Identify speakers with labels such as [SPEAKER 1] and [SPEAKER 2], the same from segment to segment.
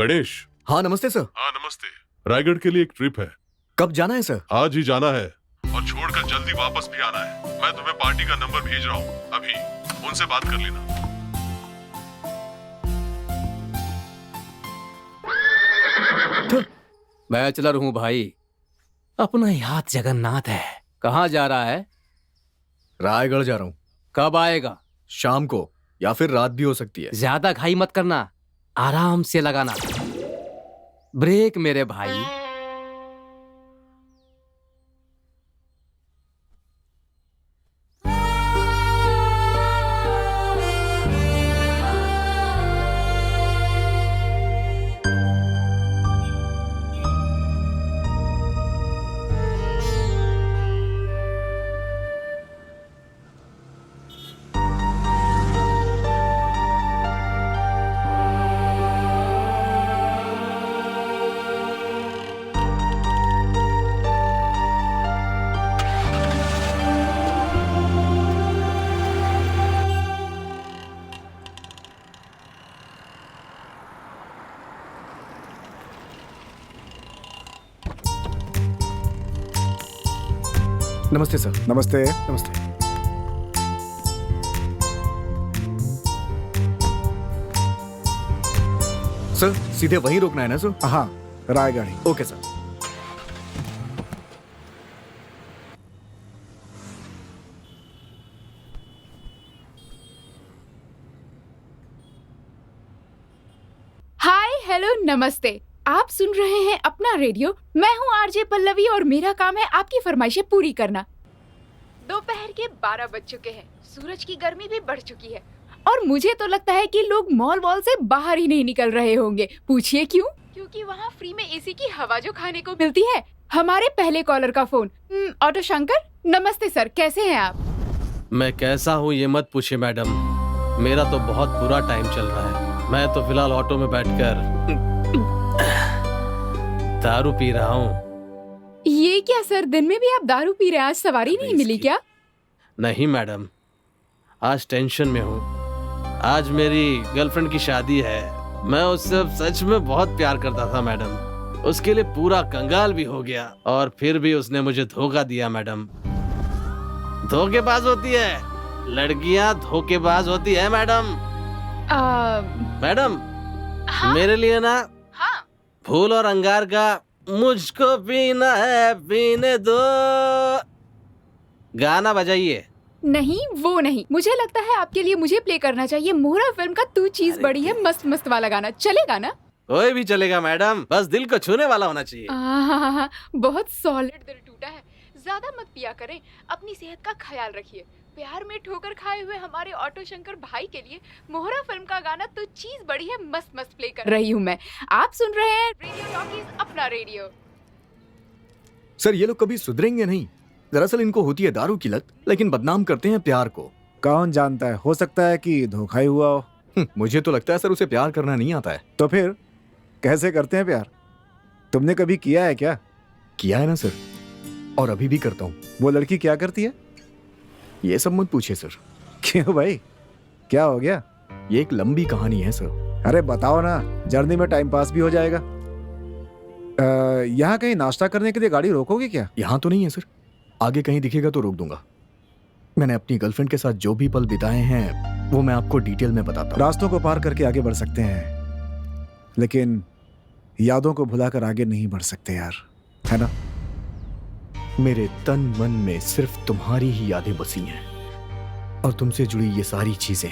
[SPEAKER 1] गणेश।
[SPEAKER 2] हाँ नमस्ते सर।
[SPEAKER 1] हाँ नमस्ते। रायगढ़ के लिए एक ट्रिप है।
[SPEAKER 2] कब जाना है सर?
[SPEAKER 1] आज ही जाना है और छोड़कर जल्दी वापस भी आना है। मैं तुम्हें पार्टी का नंबर भेज रहा हूँ, अभी उनसे बात कर लेना।
[SPEAKER 3] बैचलर हूँ भाई, अपना याद जगन्नाथ है। कहाँ जा रहा है?
[SPEAKER 2] रायगढ़ जा रहा हूँ।
[SPEAKER 3] कब आएगा?
[SPEAKER 2] शाम को, या फिर रात भी हो सकती है।
[SPEAKER 3] ज्यादा घाई मत करना, आराम से लगाना ब्रेक मेरे भाई।
[SPEAKER 2] नमस्ते सर।
[SPEAKER 4] नमस्ते।
[SPEAKER 2] नमस्ते। सर सीधे वहीं रोकना है ना सर?
[SPEAKER 4] हाँ, रायगढ़ ही।
[SPEAKER 2] Okay sir.
[SPEAKER 5] हाय हेलो नमस्ते। आप सुन रहे हैं अपना रेडियो। मैं हूँ आरजे पल्लवी और मेरा काम है आपकी फरमाइशें पूरी करना। दोपहर के 12 बज चुके हैं, सूरज की गर्मी भी बढ़ चुकी है और मुझे तो लगता है कि लोग मॉल वॉल से बाहर ही नहीं निकल रहे होंगे। पूछिए क्यों? क्योंकि वहाँ फ्री में एसी की हवा जो खाने को मिलती है। हमारे पहले कॉलर का फोन। ऑटो शंकर, नमस्ते सर, कैसे हैं आप?
[SPEAKER 3] मैं कैसा हूँ ये मत पूछिए मैडम, मेरा तो बहुत बुरा टाइम चल रहा है। मैं तो फिलहाल ऑटो में बैठकर दारू पी रहा हूँ।
[SPEAKER 5] ये क्या सर, दिन में भी आप दारू पी रहे हैं? आज सवारी नहीं मिली क्या?
[SPEAKER 3] नहीं मैडम, आज टेंशन में हूँ। आज मेरी गर्लफ्रेंड की शादी है। मैं उससे सच में बहुत प्यार करता था मैडम। उसके लिए पूरा कंगाल भी हो गया और फिर भी उसने मुझे धोखा दिया मैडम। धोखेबाज होती है लड़कियां, धोखेबाज होती है मैडम। मैडम
[SPEAKER 5] हाँ?
[SPEAKER 3] मेरे लिए ना
[SPEAKER 5] हाँ।
[SPEAKER 3] फूल और अंगार का मुझको पीना है पीने दो गाना बजाइए।
[SPEAKER 5] नहीं वो नहीं, मुझे लगता है आपके लिए मुझे प्ले करना चाहिए मोहरा फिल्म का तू चीज बड़ी है मस्त मस्त वाला गाना। चलेगा ना?
[SPEAKER 3] कोई भी चलेगा मैडम, बस दिल को छूने वाला होना चाहिए।
[SPEAKER 5] बहुत सॉलिड दिल टूटा है। ज्यादा मत पिया करें, अपनी सेहत का ख्याल रखिए। प्यार में ठोकर खाए हुए हमारे ऑटो शंकर भाई के लिए मोहरा फिल्म का गाना तो चीज बड़ी है मस्त मस्त प्ले कर रही हूँ मैं। आप सुन रहे हैं रेडियो टॉकीज, अपना रेडियो।
[SPEAKER 2] सर ये लोग कभी सुधरेंगे नहीं। दरअसल इनको होती है दारू की लत, लेकिन बदनाम करते हैं प्यार को।
[SPEAKER 4] कौन जानता है, हो सकता है कि धोखा ही हुआ हो।
[SPEAKER 2] मुझे तो लगता है सर उसे प्यार करना नहीं आता है।
[SPEAKER 4] तो फिर कैसे करते हैं प्यार? तुमने कभी किया है क्या?
[SPEAKER 2] किया है ना सर, और अभी भी करता हूँ।
[SPEAKER 4] वो लड़की क्या करती है?
[SPEAKER 2] ये सब मत पूछिए सर।
[SPEAKER 4] क्यों भाई, क्या हो गया?
[SPEAKER 2] ये एक लंबी कहानी है सर।
[SPEAKER 4] अरे बताओ ना, जर्नी में टाइम पास भी हो जाएगा। यहाँ कहीं नाश्ता करने के लिए गाड़ी रोकोगे क्या?
[SPEAKER 2] यहाँ तो नहीं है सर, आगे कहीं दिखेगा तो रोक दूंगा। मैंने अपनी गर्लफ्रेंड के साथ जो भी पल बिताए हैं वो मैं आपको डिटेल में बताता हूँ।
[SPEAKER 4] रास्तों को पार करके आगे बढ़ सकते हैं, लेकिन यादों को भुलाकर आगे नहीं बढ़ सकते यार, है ना?
[SPEAKER 2] मेरे तन मन में सिर्फ तुम्हारी ही यादें बसी हैं और तुमसे जुड़ी ये सारी चीजें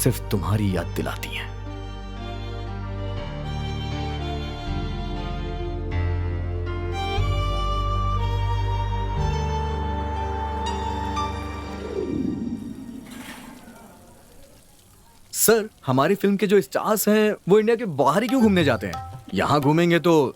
[SPEAKER 2] सिर्फ तुम्हारी याद दिलाती हैं। सर हमारी फिल्म के जो स्टार्स हैं वो इंडिया के बाहर ही क्यों घूमने जाते हैं? यहाँ घूमेंगे तो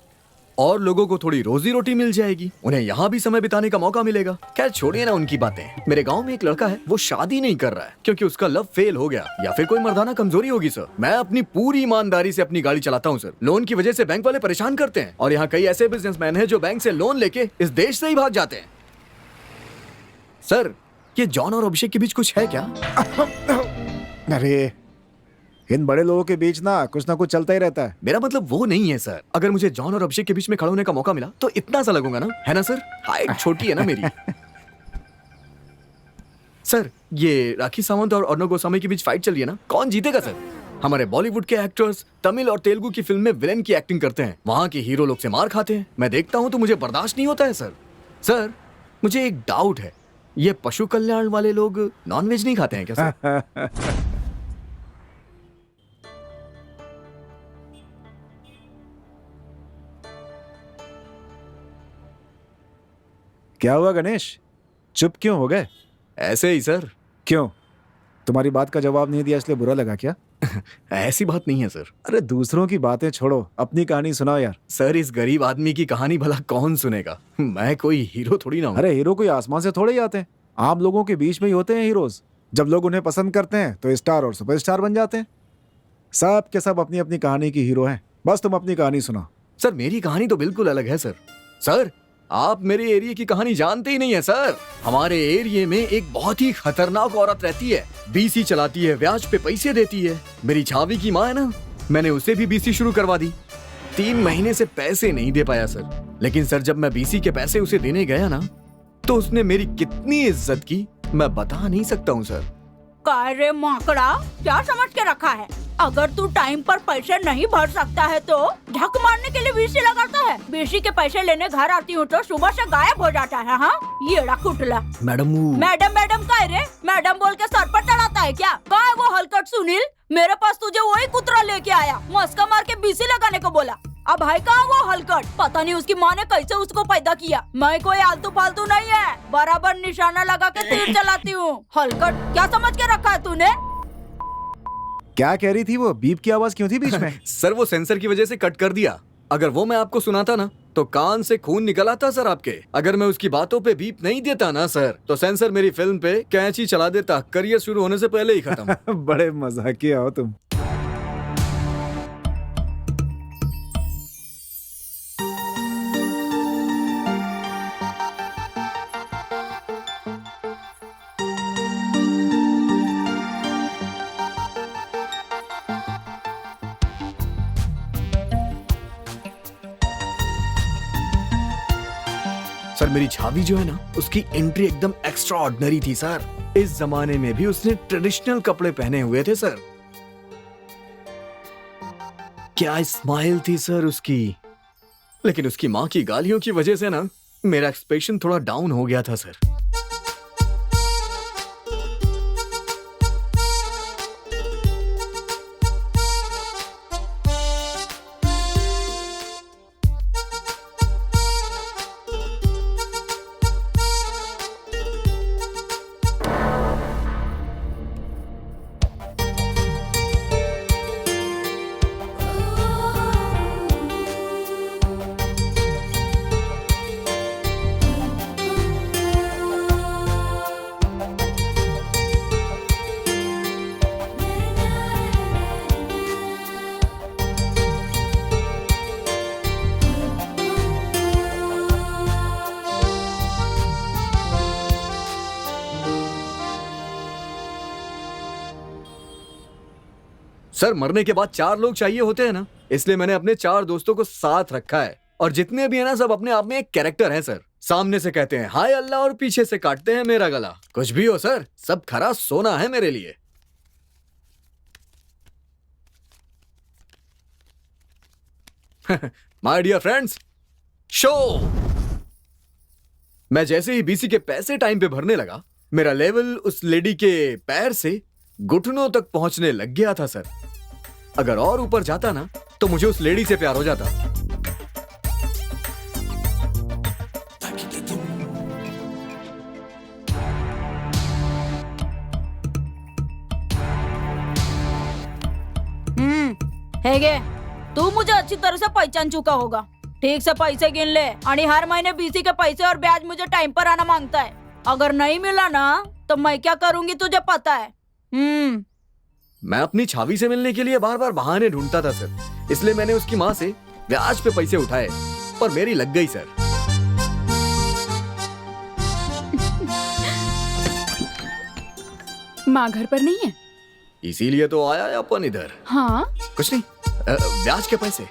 [SPEAKER 2] और लोगों को थोड़ी रोजी रोटी मिल जाएगी, उन्हें यहाँ भी समय बिताने का मौका मिलेगा। खैर छोड़िए ना उनकी बातें। मेरे गांव में एक लड़का है, वो शादी नहीं कर रहा है क्योंकि उसका लव फेल हो गया, या फिर कोई मर्दाना कमजोरी होगी सर। मैं अपनी पूरी ईमानदारी से अपनी गाड़ी चलाता हूँ सर। लोन की वजह से बैंक वाले परेशान करते हैं और यहाँ कई ऐसे बिजनेसमैन हैं जो बैंक से लोन लेके इस देश से ही भाग जाते हैं। सर ये जॉन और अभिषेक के बीच कुछ है क्या?
[SPEAKER 4] अरे इन बड़े लोगों के बीच ना कुछ चलता ही रहता है।
[SPEAKER 2] मेरा मतलब वो नहीं है सर। अगर मुझे जॉन और अभिषेक के बीच में खड़ा होने का मौका मिला तो इतना सा लगूंगा ना, है ना सर? हाइट छोटी है ना मेरी। सर, ये राखी सावंत और अर्णव गोस्वामी के बीच फाइट चल रही है ना, कौन जीतेगा सर? हमारे बॉलीवुड के एक्टर्स तमिल और तेलुगु की फिल्म में विलेन की एक्टिंग करते हैं, वहां के हीरो लोग से मार खाते हैं। मैं देखता हूं तो मुझे बर्दाश्त नहीं होता है सर। सर, मुझे एक डाउट है, ये पशु कल्याण वाले लोग नॉनवेज नहीं खाते हैं क्या सर?
[SPEAKER 4] क्या हुआ गणेश, चुप क्यों हो गए?
[SPEAKER 2] ऐसे ही सर।
[SPEAKER 4] क्यों, तुम्हारी बात का जवाब नहीं दिया इसलिए बुरा लगा क्या?
[SPEAKER 2] ऐसी बात नहीं है सर।
[SPEAKER 4] अरे दूसरों की बातें छोड़ो, अपनी कहानी सुनाओ यार।
[SPEAKER 2] सर, इस गरीब आदमी की कहानी भला कौन सुनेगा? मैं कोई हीरो थोड़ी ना हूं।
[SPEAKER 4] अरे हीरो कोई आसमान से थोड़े ही आते हैं, आम लोगों के बीच में ही होते हैं हीरोज। जब लोग उन्हें पसंद करते हैं तो स्टार और सुपरस्टार बन जाते हैं। सब के सब अपनी अपनी कहानी की हीरो हैं, बस तुम अपनी कहानी सुनाओ।
[SPEAKER 2] सर, मेरी कहानी तो बिल्कुल अलग है सर। सर, आप मेरे एरिया की कहानी जानते ही नहीं है सर। हमारे एरिया में एक बहुत ही खतरनाक औरत रहती है, बीसी चलाती है, ब्याज पे पैसे देती है। मेरी छावी की माँ है ना, मैंने उसे भी बीसी शुरू करवा दी। 3 महीने से पैसे नहीं दे पाया सर। लेकिन सर, जब मैं बीसी के पैसे उसे देने गया ना, तो उसने मेरी कितनी इज्जत की मैं बता नहीं सकता हूँ सर।
[SPEAKER 6] काय रे माकड़ा, क्या समझ के रखा है? अगर तू टाइम पर पैसे नहीं भर सकता है तो ढक मारने के लिए बीसी लगाता है। बीसी के पैसे लेने घर आती हूँ तो सुबह से गायब हो जाता है। हाँ, ये कुटला।
[SPEAKER 2] मैडम
[SPEAKER 6] मैडम काय रे? मैडम बोल के सर पर चढ़ाता है क्या? काय वो हलकट सुनील, मेरे पास तुझे वही कुतरा लेके आया, मस्का मार के बीसी लगाने को बोला। अब भाई कहाँ वो हलकट? पता नहीं उसकी माँ ने कैसे उसको पैदा किया। मैं कोई आलतू फालतू नहीं है, बराबर निशाना लगा के तीर चलाती हूँ। हलकट क्या समझ के रखा है तूने?
[SPEAKER 4] क्या कह रही थी वो? बीप की आवाज क्यों थी बीच में?
[SPEAKER 2] सर, वो सेंसर की वजह से कट कर दिया। अगर वो मैं आपको सुनाता ना तो कान से खून निकल आता सर आपके। अगर मैं उसकी बातों पे बीप नहीं देता ना सर, तो सेंसर मेरी फिल्म पे कैंची चला देता, करियर शुरू होने से पहले ही खत्म।
[SPEAKER 4] बड़े मजाकिया हो तुम।
[SPEAKER 2] सर, मेरी छावी जो है ना, उसकी एंट्री एकदम एक्स्ट्रा ऑर्डिनरी थी सर। इस जमाने में भी उसने ट्रेडिशनल कपड़े पहने हुए थे सर। क्या स्माइल थी सर उसकी। लेकिन उसकी माँ की गालियों की वजह से ना मेरा एक्सप्रेशन थोड़ा डाउन हो गया था सर। सर, मरने के बाद 4 लोग चाहिए होते हैं ना, इसलिए मैंने अपने 4 दोस्तों को साथ रखा है। और जितने भी है ना, सब अपने आप में एक कैरेक्टर है सर। सामने से कहते हैं हाय अल्लाह और पीछे से काटते हैं मेरा गला। कुछ भी हो सर, सब खरा सोना है मेरे लिए। My dear friends, show. मैं जैसे ही बीसी के पैसे टाइम पे भरने लगा, मेरा लेवल उस लेडी के पैर से घुटनों तक पहुंचने लग गया था सर। अगर और ऊपर जाता ना तो मुझे उस लेडी से प्यार हो जाता।
[SPEAKER 6] हेगे, तू मुझे अच्छी तरह से पहचान चुका होगा। ठीक से पैसे गिन ले, और हर महीने बीसी के पैसे और ब्याज मुझे टाइम पर आना मांगता है। अगर नहीं मिला ना तो मैं क्या करूंगी तुझे पता है।
[SPEAKER 2] मैं अपनी छावी से मिलने के लिए बार बार बहाने ढूंढता था सर, इसलिए मैंने उसकी माँ से ब्याज पे पैसे उठाए, पर मेरी लग गई सर।
[SPEAKER 5] माँ घर पर नहीं है?
[SPEAKER 2] इसीलिए तो आया है अपन इधर।
[SPEAKER 5] हाँ,
[SPEAKER 2] कुछ नहीं, ब्याज के पैसे।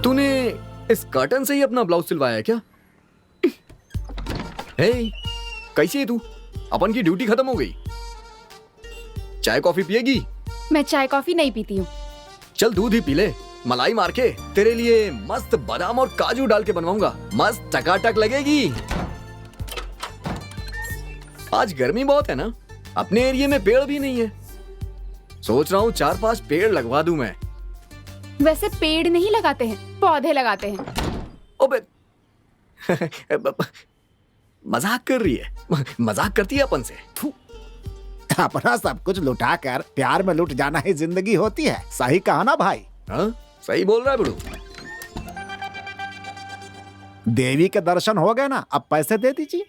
[SPEAKER 2] तूने इस कर्टन से ही अपना ब्लाउज सिलवाया है क्या? हे, कैसी है तू? अपन की ड्यूटी खत्म हो गई। चाय कॉफी पिएगी?
[SPEAKER 5] मैं चाय कॉफी नहीं पीती हूँ।
[SPEAKER 2] चल दूध ही पी ले, मलाई मार के तेरे लिए मस्त बादाम और काजू डाल के बनवाऊंगा, मस्त टकाटक लगेगी। आज गर्मी बहुत है ना, अपने एरिया में पेड़ भी नहीं है। सोच रहा हूँ 4-5 पेड़ लगवा दूं मैं।
[SPEAKER 5] वैसे पेड़ नहीं लगाते हैं, पौधे लगाते हैं।
[SPEAKER 2] ओबे मजाक कर रही है, मजाक करती है अपन से। थू।
[SPEAKER 4] अपना सब कुछ लुटा कर प्यार में लुट जाना ही जिंदगी होती है। सही कहा ना भाई?
[SPEAKER 2] हाँ, सही बोल रहा है बड़ू।
[SPEAKER 4] देवी के दर्शन हो गए ना, अब पैसे दे दीजिए।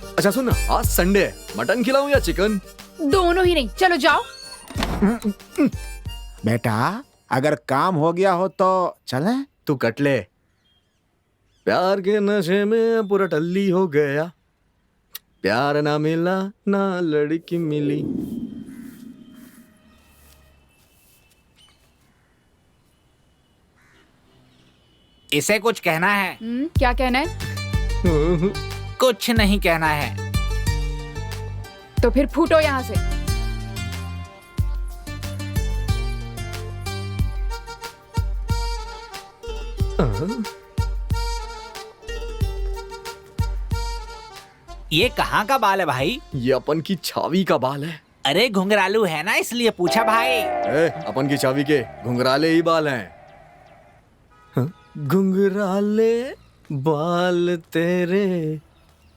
[SPEAKER 2] अच्छा सुन ना, आज संडे है, मटन खिलाऊं या चिकन?
[SPEAKER 5] दोनों ही नहीं, चलो जाओ।
[SPEAKER 4] बेटा अगर काम हो गया हो तो चले।
[SPEAKER 2] तू कट ले। प्यार के नशे में पूरा टल्ली हो गया, प्यार ना मिला ना लड़की मिली।
[SPEAKER 7] इसे कुछ कहना है?
[SPEAKER 5] क्या कहना है?
[SPEAKER 7] कुछ नहीं कहना है।
[SPEAKER 5] तो फिर फूटो यहाँ से।
[SPEAKER 7] ये कहाँ का बाल है भाई?
[SPEAKER 2] ये अपन की छावी का बाल है।
[SPEAKER 7] अरे घुंघरालू है ना, इसलिए पूछा भाई।
[SPEAKER 2] अपन की छावी के घुंघराले ही बाल हैं। हाँ? घुंघराले बाल तेरे।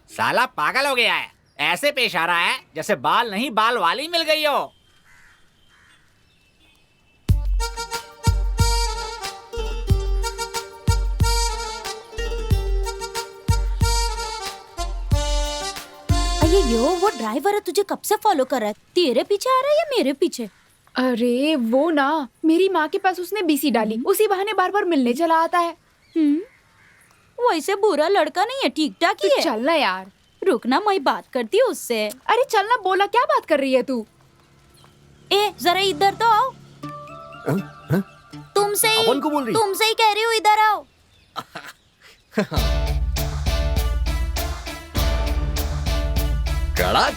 [SPEAKER 7] साला पागल हो गया है, ऐसे पेश आ रहा है जैसे बाल नहीं बाल वाली मिल गई हो।
[SPEAKER 6] यो वो ड्राइवर है, तुझे कब से फॉलो कर रहा है? तेरे पीछे आ रहा है या मेरे पीछे?
[SPEAKER 5] अरे वो ना, मेरी माँ के पास उसने बीसी डाली, उसी बहाने बार बार मिलने चला आता है।
[SPEAKER 6] वैसे बुरा लड़का नहीं है, ठीक ठाक ही
[SPEAKER 5] तू
[SPEAKER 6] है।
[SPEAKER 5] चलना यार।
[SPEAKER 6] रुकना, मैं बात करती हूँ उससे।
[SPEAKER 5] अरे चलना, बोला क्या बात कर रही है तू?
[SPEAKER 6] ए जरा इधर तो आओ। तुमसे ही
[SPEAKER 2] अपन को बोल रही?
[SPEAKER 6] तुमसे ही कह रही हूँ, इधर आओ।
[SPEAKER 2] कड़क।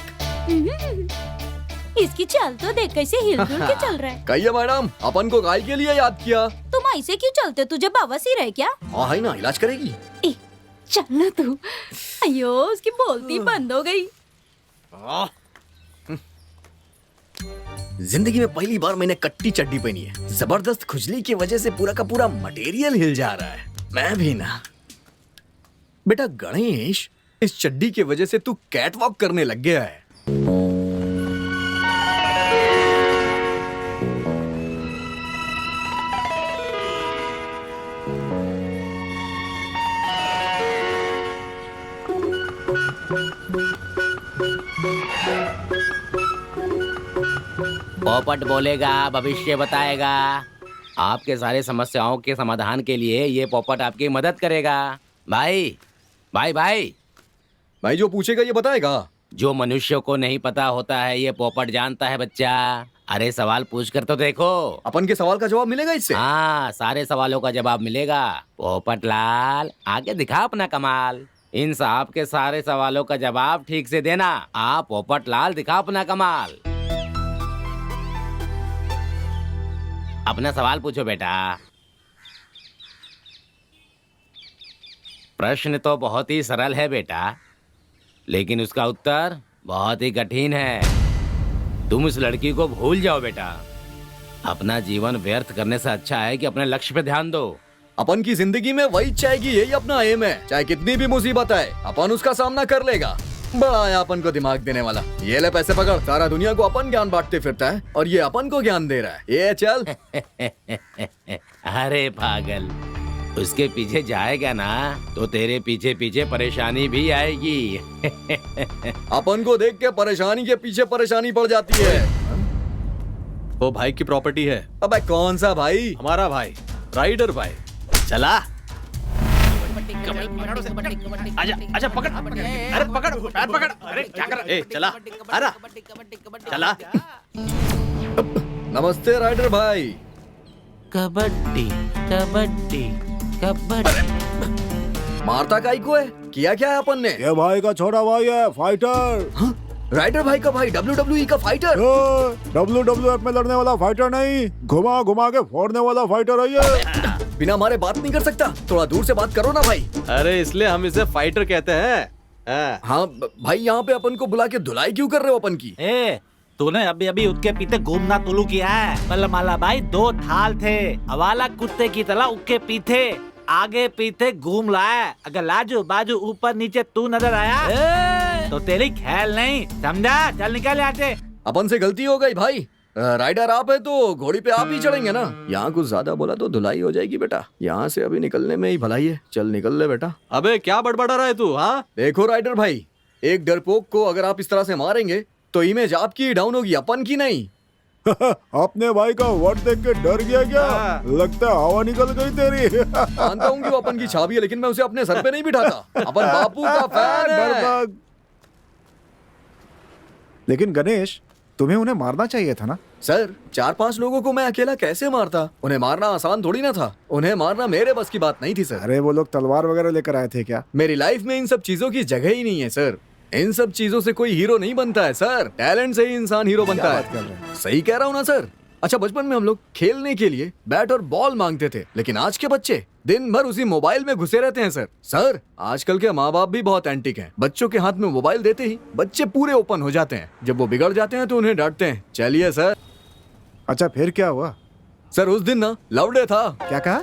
[SPEAKER 6] इसकी चाल तो देख कैसे हिल-डुल के चल रहा है।
[SPEAKER 2] कहिए मैडम, अपन को गाय के लिए याद किया?
[SPEAKER 6] तुम ऐसे क्यों चलते? तुझे बवासीर है क्या?
[SPEAKER 2] हाँ है ना, इलाज करेगी।
[SPEAKER 6] ए, चलना तू। अयो, उसकी बोलती बंद हो गई।
[SPEAKER 2] जिंदगी में पहली बार मैंने कट्टी चड्डी पहनी है। जबरदस्त खुजली की वजह से पूरा का पूरा मटेरियल हिल जा रहा है। मैं भी ना। बेटा गणेश, इस चड्डी की वजह से तू कैटवॉक करने लग गया है।
[SPEAKER 7] पोपट बोलेगा, भविष्य बताएगा। आपके सारे समस्याओं के समाधान के लिए ये पोपट आपकी मदद करेगा। भाई भाई भाई
[SPEAKER 2] भाई जो पूछेगा ये बताएगा।
[SPEAKER 7] जो मनुष्यों को नहीं पता होता है ये पोपट जानता है बच्चा। अरे सवाल पूछ कर तो देखो।
[SPEAKER 2] अपन के सवाल का जवाब मिलेगा इससे?
[SPEAKER 7] हाँ, सारे सवालों का जवाब मिलेगा। पोपट लाल आगे दिखा अपना कमाल। इन साहब के सारे सवालों का जवाब ठीक से देना। आप पोपट लाल दिखा अपना कमाल। अपना सवाल पूछो बेटा। प्रश्न तो बहुत ही सरल है बेटा, लेकिन उसका उत्तर बहुत ही कठिन है। तुम उस लड़की को भूल जाओ बेटा। अपना जीवन व्यर्थ करने से अच्छा है कि अपने लक्ष्य पे ध्यान दो।
[SPEAKER 2] अपन की जिंदगी में वही चाहेगी, यही अपना एम है। चाहे कितनी भी मुसीबत आए, अपन उसका सामना कर लेगा। बड़ा है अपन को दिमाग देने वाला। ये ले पैसे पकड़। सारा दुनिया को अपन ज्ञान बांटते फिरता है और ये अपन को ज्ञान दे रहा है। ये चल।
[SPEAKER 7] अरे पागल, उसके पीछे जाएगा ना तो तेरे पीछे पीछे परेशानी भी आएगी।
[SPEAKER 2] अपन को देख के परेशानी के पीछे परेशानी पड़ जाती है।
[SPEAKER 3] वो भाई की प्रॉपर्टी है।
[SPEAKER 2] अबे कौन सा भाई?
[SPEAKER 3] हमारा भाई, राइडर भाई। चला। आजा आजा, पकड़। अरे पकड़, पैर पकड़। अरे क्या कर? ए चला, अरे चला।
[SPEAKER 2] नमस्ते राइडर भाई।
[SPEAKER 7] कबड्डी कबड्डी कबड्डी।
[SPEAKER 2] मारता काई को है? किया क्या है अपन ने?
[SPEAKER 4] ये भाई का छोटा भाई है, फाइटर।
[SPEAKER 2] हाँ? राइडर भाई का भाई WWE का फाइटर?
[SPEAKER 4] WWF में लड़ने वाला फाइटर नहीं, घुमा घुमा के फोड़ने वाला फाइटर है ये।
[SPEAKER 2] बिना मारे बात नहीं कर सकता, थोड़ा दूर से बात करो ना भाई।
[SPEAKER 3] अरे इसलिए हम इसे फाइटर कहते हैं।
[SPEAKER 2] हाँ भाई, यहाँ पे अपन को बुला के धुलाई क्यों कर रहे हो अपन की?
[SPEAKER 8] ए, तूने अभी अभी उसके पीछे घूमना तुलू किया है। मतलब माला भाई 2 थाल थे, हवाला कुत्ते की तरह उसके पीछे आगे पीछे घूम रहा है। अगर लाजू बाजू ऊपर नीचे तू नजर आया तो तेरी ख्याल नहीं, समझा? चल निकल यहाँ से।
[SPEAKER 2] अपन से गलती हो गई भाई। राइडर आप है तो घोड़ी पे आप ही चढ़ेंगे ना। यहाँ कुछ ज्यादा बोला तो धुलाई हो जाएगी बेटा। यहाँ से अभी निकलने में ही भलाई है। चल निकल ले बेटा।
[SPEAKER 3] अबे क्या बड़बड़ा रहा है तू? हाँ
[SPEAKER 2] देखो राइडर भाई, एक डरपोक को अगर आप इस तरह से मारेंगे तो इमेज आपकी डाउन होगी, अपन की नहीं।
[SPEAKER 4] अपने भाई का वर्ड देख के डर गया क्या? लगता है हवा निकल गई तेरी।
[SPEAKER 2] मानता हूँ कि वो अपन की छावी है, लेकिन मैं उसे अपने सर पे नहीं बिठाता। अपन बापू का फैन है।
[SPEAKER 4] डरबाग। लेकिन गणेश, तुम्हें उन्हें मारना चाहिए था ना।
[SPEAKER 2] सर 4-5 लोगों को मैं अकेला कैसे मारता? उन्हें मारना आसान थोड़ी ना था। उन्हें मारना मेरे बस की बात नहीं थी सर।
[SPEAKER 4] अरे वो लोग तलवार वगैरह लेकर आए थे क्या?
[SPEAKER 2] मेरी लाइफ में इन सब चीजों की जगह ही नहीं है सर। इन सब चीजों से कोई हीरो नहीं बनता है सर, टैलेंट से ही इंसान हीरो बनता
[SPEAKER 4] क्या
[SPEAKER 2] है।
[SPEAKER 4] बात कर रहे हैं?
[SPEAKER 2] सही कह रहा हूँ ना सर? अच्छा, बचपन में हम लोग खेलने के लिए बैट और बॉल मांगते थे, लेकिन आज के बच्चे दिन भर उसी मोबाइल में घुसे रहते हैं सर आजकल के माँ बाप भी बहुत एंटिक हैं। बच्चों के हाथ में मोबाइल देते ही बच्चे पूरे ओपन हो जाते हैं। जब वो बिगड़ जाते हैं तो उन्हें डांटते हैं। चलिए सर।
[SPEAKER 4] अच्छा फिर क्या हुआ?
[SPEAKER 2] सर उस दिन ना लव डे था।
[SPEAKER 4] क्या कहा?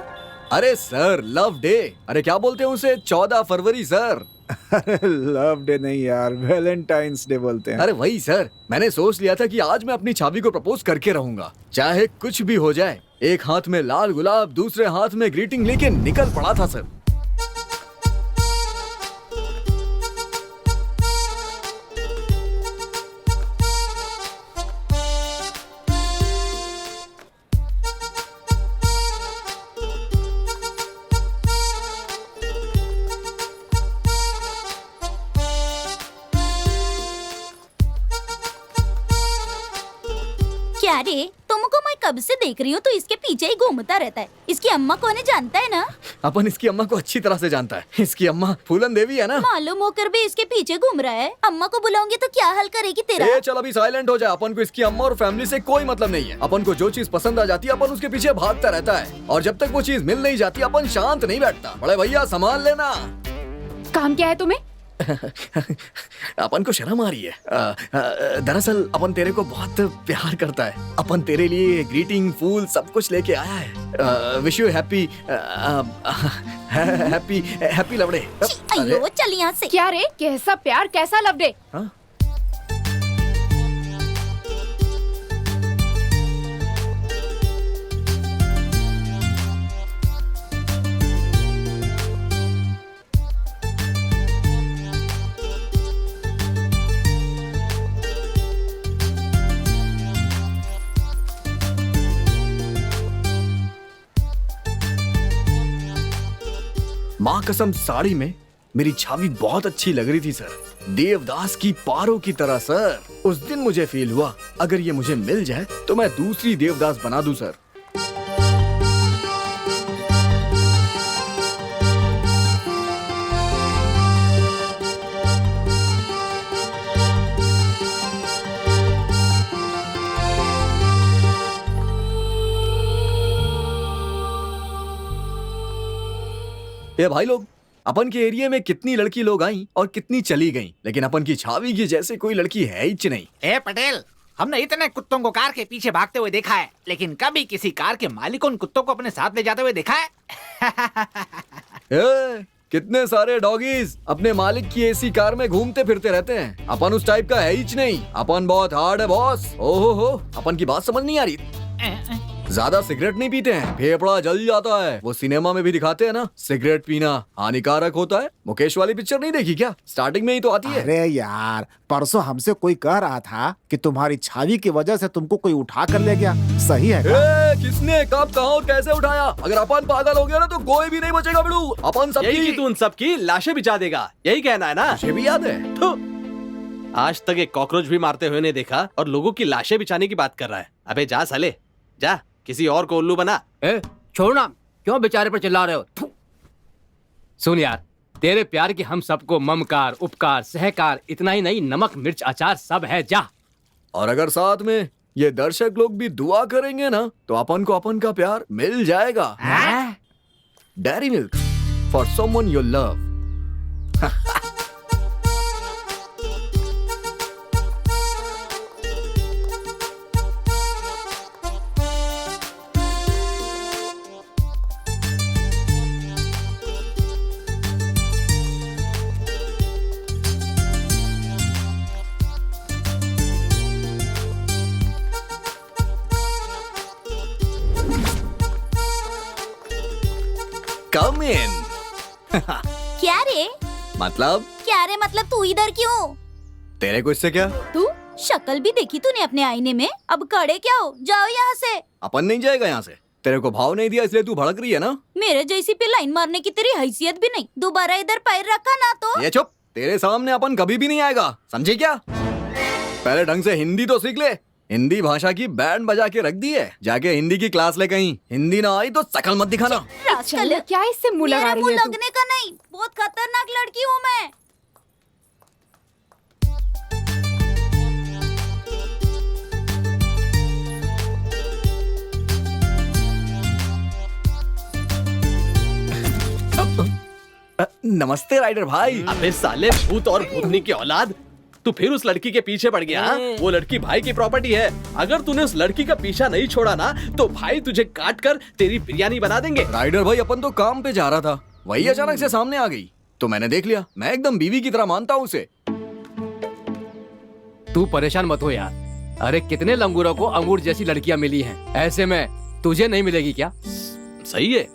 [SPEAKER 2] अरे सर लव डे, अरे क्या बोलते हैं उसे, 14 फरवरी सर।
[SPEAKER 4] लव डे नहीं यार, वैलेंटाइंस डे बोलते हैं।
[SPEAKER 2] अरे वही सर, मैंने सोच लिया था कि आज मैं अपनी छावी को प्रपोज करके रहूंगा, चाहे कुछ भी हो जाए। एक हाथ में लाल गुलाब, दूसरे हाथ में ग्रीटिंग लेके निकल पड़ा था सर।
[SPEAKER 6] क्या रे, तुमको मैं कब से देख रही हूँ तो इसके पीछे ही घूमता रहता है। इसकी अम्मा कौन है जानता है ना?
[SPEAKER 2] अपन इसकी अम्मा को अच्छी तरह से जानता है। इसकी अम्मा फूलन देवी है ना।
[SPEAKER 6] मालूम होकर भी इसके पीछे घूम रहा है। अम्मा को बुलाऊंगी तो क्या हाल करेगी तेरा?
[SPEAKER 2] ए चल अभी साइलेंट हो जाए। अपन को इसकी अम्मा और फैमिली से कोई मतलब नहीं है। अपन को जो चीज पसंद आ जाती है अपन उसके पीछे भागता रहता है, और जब तक वो चीज मिल नहीं जाती अपन शांत नहीं बैठता। बड़े भैया संभाल लेना।
[SPEAKER 5] काम क्या है तुम्हें?
[SPEAKER 2] अपन को शर्म आ रही है। दरअसल अपन तेरे को बहुत प्यार करता है। अपन तेरे लिए ग्रीटिंग, फूल सब कुछ लेके आया है। Wish you happy happy happy love day.
[SPEAKER 6] अयो चल यहाँ से।
[SPEAKER 5] क्या रे, कैसा प्यार, कैसा लव डे?
[SPEAKER 2] हाँ? माँ कसम साड़ी में मेरी छावी बहुत अच्छी लग रही थी सर, देवदास की पारों की तरह सर। उस दिन मुझे फील हुआ अगर ये मुझे मिल जाए तो मैं दूसरी देवदास बना दूं सर। ये भाई लोग, अपन के एरिया में कितनी लड़की लोग आई और कितनी चली गईं, लेकिन अपन की छावी की जैसे कोई लड़की है ही नहीं।
[SPEAKER 8] ए पटेल, हमने इतने कुत्तों को कार के पीछे भागते हुए देखा है, लेकिन कभी किसी कार के मालिक को उन कुत्तों को अपने साथ ले जाते हुए देखा है?
[SPEAKER 2] कितने सारे डॉगीज अपने मालिक की एसी कार में घूमते फिरते रहते हैं। अपन उस टाइप का है ही नहीं। अपन बहुत हार्ड है बॉस। ओहो हो, अपन की बात समझ नहीं आ रही। ज्यादा सिगरेट नहीं पीते हैं, फेफड़ा जल जाता है। वो सिनेमा में भी दिखाते हैं ना, सिगरेट पीना हानिकारक होता है। मुकेश वाली पिक्चर नहीं देखी क्या? स्टार्टिंग में ही तो आती है।
[SPEAKER 4] अरे यार, परसों हमसे कोई कह रहा था कि तुम्हारी छवि की वजह से तुमको कोई उठा कर ले गया, सही है क्या?
[SPEAKER 2] किसने, कब, कहाँ और कैसे उठाया? अगर अपन पागल हो गया ना तो कोई भी नहीं बचेगा बिड़ू। अपन
[SPEAKER 3] यही कि
[SPEAKER 2] सबकी
[SPEAKER 3] तू उन सबकी लाशें बिछा देगा, यही कहना है ना?
[SPEAKER 2] मुझे भी याद है।
[SPEAKER 3] थू। आज तक एक कॉकरोच भी मारते हुए नहीं देखा और लोगों की लाशें बिछाने की बात कर रहा है। अबे जा साले, जा किसी और को उल्लू बना।
[SPEAKER 9] छोड़ना, क्यों बेचारे पर चिल्ला रहे हो? थू। सुन यार, तेरे प्यार की हम सबको ममकार, उपकार, सहकार, इतना ही नहीं, नमक मिर्च अचार सब है। जा।
[SPEAKER 2] और अगर साथ में ये दर्शक लोग भी दुआ करेंगे ना तो अपन को अपन का प्यार मिल जाएगा। Dairy milk for someone you love. Come in.
[SPEAKER 6] क्या रे?
[SPEAKER 2] मतलब
[SPEAKER 6] क्या रे मतलब तू इधर क्यों?
[SPEAKER 2] तेरे को इससे क्या?
[SPEAKER 6] तू शक्ल भी देखी तूने अपने आईने में? अब खड़े क्या हो, जाओ यहाँ से।
[SPEAKER 2] अपन नहीं जाएगा यहाँ से। तेरे को भाव नहीं दिया इसलिए तू भड़क रही है ना?
[SPEAKER 6] मेरे जैसी पे लाइन मारने की तेरी हैसियत भी नहीं। दोबारा इधर पैर रखा ना तो।
[SPEAKER 2] ये चुप, तेरे सामने अपन कभी भी नहीं आएगा, समझे क्या? पहले ढंग से हिंदी तो सीख ले। हिंदी भाषा की बैंड बजा के रख दी है, जाके हिंदी की क्लास ले कहीं। हिंदी ना आई तो शकल मत दिखाना।
[SPEAKER 5] चलो, क्या इससे मुंह लगा
[SPEAKER 6] मेरा
[SPEAKER 5] रही
[SPEAKER 6] मुंह
[SPEAKER 5] है तू?
[SPEAKER 6] लगने का नहीं, बहुत खतरनाक लड़की हूँ मैं।
[SPEAKER 2] नमस्ते राइडर भाई।
[SPEAKER 3] अबे साले भूत और भूतनी की औलाद, तू फिर उस लड़की के पीछे पड़ गया? हाँ? वो लड़की भाई की प्रॉपर्टी है। अगर तूने उस लड़की का पीछा नहीं छोड़ा ना तो भाई तुझे काट कर तेरी बिरयानी बना देंगे।
[SPEAKER 2] राइडर भाई, अपन तो काम पे जा रहा था, वही अचानक से सामने आ गई तो मैंने देख लिया। मैं एकदम बीवी की तरह मानता हूँ उसे।
[SPEAKER 9] तू परेशान मत हो यार। अरे कितने लंगूरों को अंगूर जैसी लड़कियां मिली हैं, ऐसे में तुझे नहीं मिलेगी क्या?
[SPEAKER 3] सही है।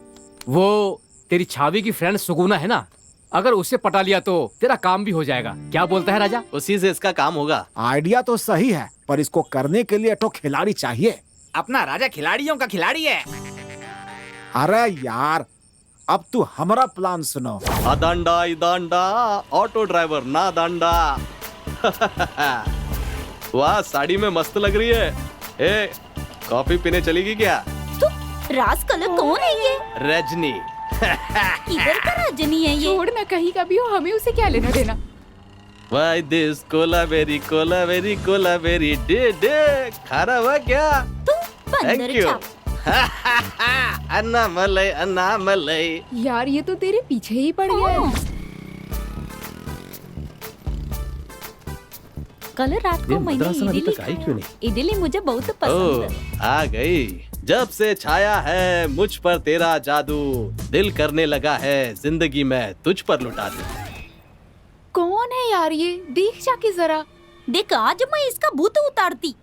[SPEAKER 9] वो तेरी छावी की फ्रेंड सुगुना है ना, अगर उससे पटा लिया तो तेरा काम भी हो जाएगा। क्या बोलता है राजा?
[SPEAKER 3] उसी से इसका काम होगा।
[SPEAKER 4] आइडिया तो सही है, पर इसको करने के लिए तो खिलाड़ी चाहिए।
[SPEAKER 8] अपना राजा खिलाड़ियों का खिलाड़ी है।
[SPEAKER 4] अरे यार, अब तू हमारा प्लान सुनो।
[SPEAKER 3] अदांडा इदांडा, ऑटो ड्राइवर ना दांडा। वाह, साड़ी में मस्त लग रही है। ए, कॉफी पीने चलेगी क्या?
[SPEAKER 6] तू राज कलर कौन है ये?
[SPEAKER 3] रजनी।
[SPEAKER 6] किधर का रजनी है ये?
[SPEAKER 5] छोड़ ना, कहीं का भी हो, हमें उसे क्या लेना देना।
[SPEAKER 3] Why this Kolaveri Kolaveri Kolaveri day day, खाना हुआ क्या?
[SPEAKER 6] तू बंदर
[SPEAKER 3] Thank you.
[SPEAKER 6] छाप।
[SPEAKER 3] अन्ना मलाई।
[SPEAKER 5] यार ये तो तेरे पीछे ही पड़ गया है।
[SPEAKER 6] कल रात को
[SPEAKER 3] ये
[SPEAKER 6] मैंने
[SPEAKER 3] मद्रासन अभी
[SPEAKER 6] इडली
[SPEAKER 3] तक आई क्यों नहीं?
[SPEAKER 6] खाया। इडली मुझे बहुत पसंद है।
[SPEAKER 3] आ गई। जब से छाया है मुझ पर तेरा जादू, दिल करने लगा है जिंदगी में तुझ पर लुटा दूं।
[SPEAKER 5] कौन है यार ये? देख जाके जरा।
[SPEAKER 6] देख, आज मैं इसका भूत उतारती।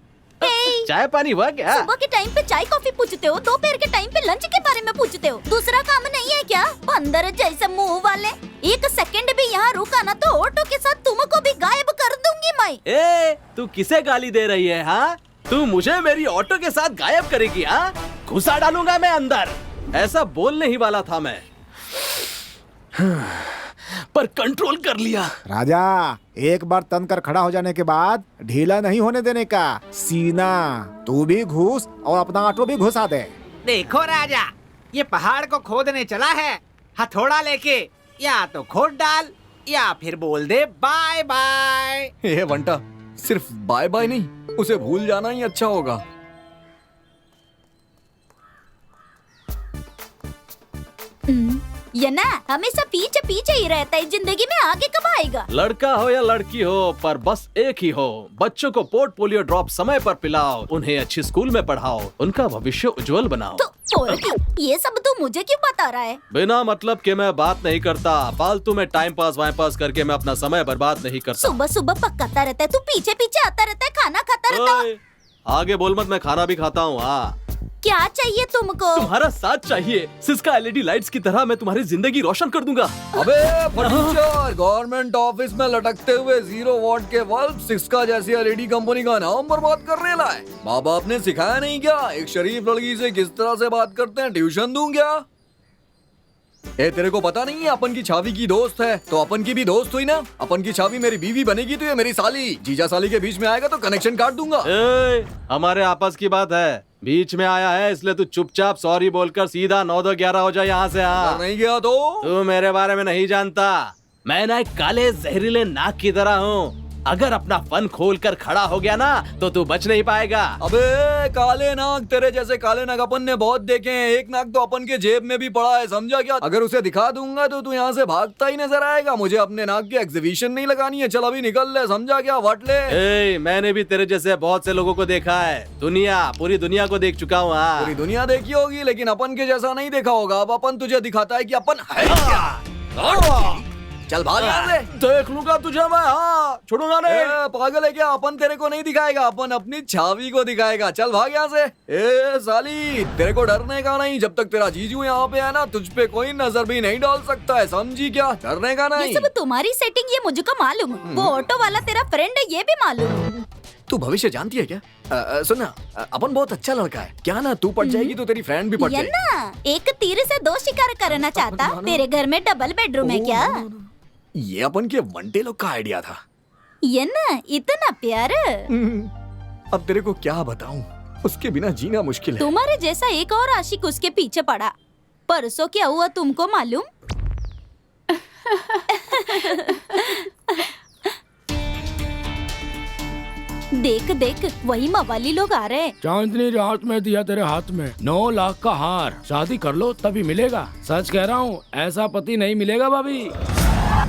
[SPEAKER 6] ए,
[SPEAKER 3] चाय पानी हुआ क्या?
[SPEAKER 6] सुबह के टाइम पे चाय कॉफी पूछते हो, दोपहर के टाइम पे लंच के बारे में पूछते हो। दूसरा काम नहीं है क्या? बंदर जैसे मुंह वाले। एक सेकंड भी यहाँ रुका ना तो ऑटो के साथ तुमको भी गायब कर दूंगी मैं।
[SPEAKER 3] ए, तू किसे गाली दे रही है? हाँ, तू मुझे मेरी ऑटो के साथ गायब करेगी? हाँ, घुसा डालूंगा मैं अंदर। ऐसा बोलने ही वाला था मैं, पर कंट्रोल कर लिया।
[SPEAKER 4] राजा, एक बार तन कर खड़ा हो जाने के बाद ढीला नहीं होने देने का। सीना, तू भी घुस और अपना ऑटो भी घुसा दे।
[SPEAKER 8] देखो राजा, ये पहाड़ को खोदने चला है हथौड़ा लेके। या तो खोद डाल या फिर बोल दे बाय बाय।
[SPEAKER 2] ये बंटा, सिर्फ बाय बाय नहीं, उसे भूल जाना ही अच्छा होगा।
[SPEAKER 6] ये ना हमेशा पीछे पीछे ही रहता है, जिंदगी में आगे कब आएगा?
[SPEAKER 3] लड़का हो या लड़की हो, पर बस एक ही हो। बच्चों को पोलियो ड्रॉप समय पर पिलाओ, उन्हें अच्छी स्कूल में पढ़ाओ, उनका भविष्य उज्जवल बनाओ।
[SPEAKER 6] तो ये सब तू मुझे क्यों बता रहा है?
[SPEAKER 3] बिना मतलब के मैं बात नहीं करता। फालतू में टाइम पास वाइम पास करके मैं अपना समय बर्बाद नहीं करता।
[SPEAKER 6] सुबह सुबह पकाता रहता है, तू पीछे पीछे आता रहता है, खाना खाता रहता है।
[SPEAKER 3] ओए, आगे बोल मत, मैं खाना भी खाता हूँ। हाँ,
[SPEAKER 6] क्या चाहिए तुमको?
[SPEAKER 3] तुम्हारा साथ चाहिए। सिस्का एलईडी लाइट्स की तरह मैं तुम्हारी जिंदगी रोशन कर दूंगा।
[SPEAKER 2] अबे फटीचर, गवर्नमेंट ऑफिस में लटकते हुए 0 वॉट के बल्ब सिस्का जैसी एलईडी कंपनी का नाम बर्बाद करने लाए। माँ बाप ने सिखाया नहीं क्या एक शरीफ लड़की से किस तरह से बात करते हैं? ट्यूशन दूं क्या? ए, तेरे को पता नहीं है अपन की छावी की दोस्त है तो अपन की भी दोस्त हुई ना। अपन की छावी मेरी बीवी बनेगी तो ये मेरी साली। जीजा साली के बीच में आएगा तो कनेक्शन काट दूंगा।
[SPEAKER 3] हमारे आपस की बात है, बीच में आया है इसलिए तू चुपचाप सॉरी बोलकर सीधा 9-2-11 हो जाए यहाँ से। हाँ,
[SPEAKER 2] नहीं गया तो
[SPEAKER 3] तू मेरे बारे में नहीं जानता। मैं ना एक काले जहरीले नाक की तरह हूँ। अगर अपना फन खोल कर खड़ा हो गया ना तो तू बच नहीं पाएगा।
[SPEAKER 2] अबे काले नाक, तेरे जैसे काले नाक अपन ने बहुत देखे हैं। एक नाक तो अपन के जेब में भी पड़ा है, समझा क्या? अगर उसे दिखा दूंगा तो तू यहाँ से भागता ही नजर आएगा। मुझे अपने नाक की एग्जीबिशन नहीं लगानी है। चल अभी निकल ले, समझा क्या? वट ले।
[SPEAKER 3] मैंने भी तेरे जैसे बहुत से लोगों को देखा है। पूरी दुनिया को देख चुका हूँ।
[SPEAKER 2] पूरी दुनिया देखी होगी लेकिन अपन के जैसा नहीं देखा होगा। अब अपन तुझे दिखाता है कि अपन है क्या। चल भाग यहाँ से।
[SPEAKER 3] देख लूंगा तुझे मैं। हाँ, छोड़ूंगा नहीं।
[SPEAKER 2] पागल है क्या? अपन तेरे को नहीं दिखाएगा, अपन अपनी छावी को दिखाएगा। चल भाग यहाँ से। ए साली, तेरे को डरने का नहीं। जब तक तेरा जीजू यहाँ पे है ना तुझ पे कोई नजर भी नहीं डाल सकता है, समझी क्या? डरने का नहीं।
[SPEAKER 6] ये सब तुम्हारी सेटिंग, ये मुझको मालूम। वो ऑटो वाला तेरा फ्रेंड है, ये भी मालूम।
[SPEAKER 2] तू भविष्य जानती है क्या? सुन ना, अपन बहुत अच्छा लड़का है क्या ना। तू पट जाएगी तो तेरी फ्रेंड भी पट
[SPEAKER 6] ये
[SPEAKER 2] जाएगी।
[SPEAKER 6] ना एक तीर से 2 शिकार करना चाहता। तेरे घर में डबल बेडरूम है क्या?
[SPEAKER 2] ये अपन के वनडे लोग का आइडिया था।
[SPEAKER 6] ये ना इतना प्यार।
[SPEAKER 2] अब तेरे को क्या बताऊं, उसके बिना जीना मुश्किल है।
[SPEAKER 6] तुम्हारे जैसा एक और आशिक उसके पीछे पड़ा। परसों क्या हुआ तुमको मालूम? देख देख, वही मवाली लोग आ रहे हैं।
[SPEAKER 10] चांदनी रात में दिया तेरे हाथ में 9 लाख का हार। शादी कर लो तभी मिलेगा। सच कह रहा हूँ, ऐसा पति नहीं मिलेगा भाभी।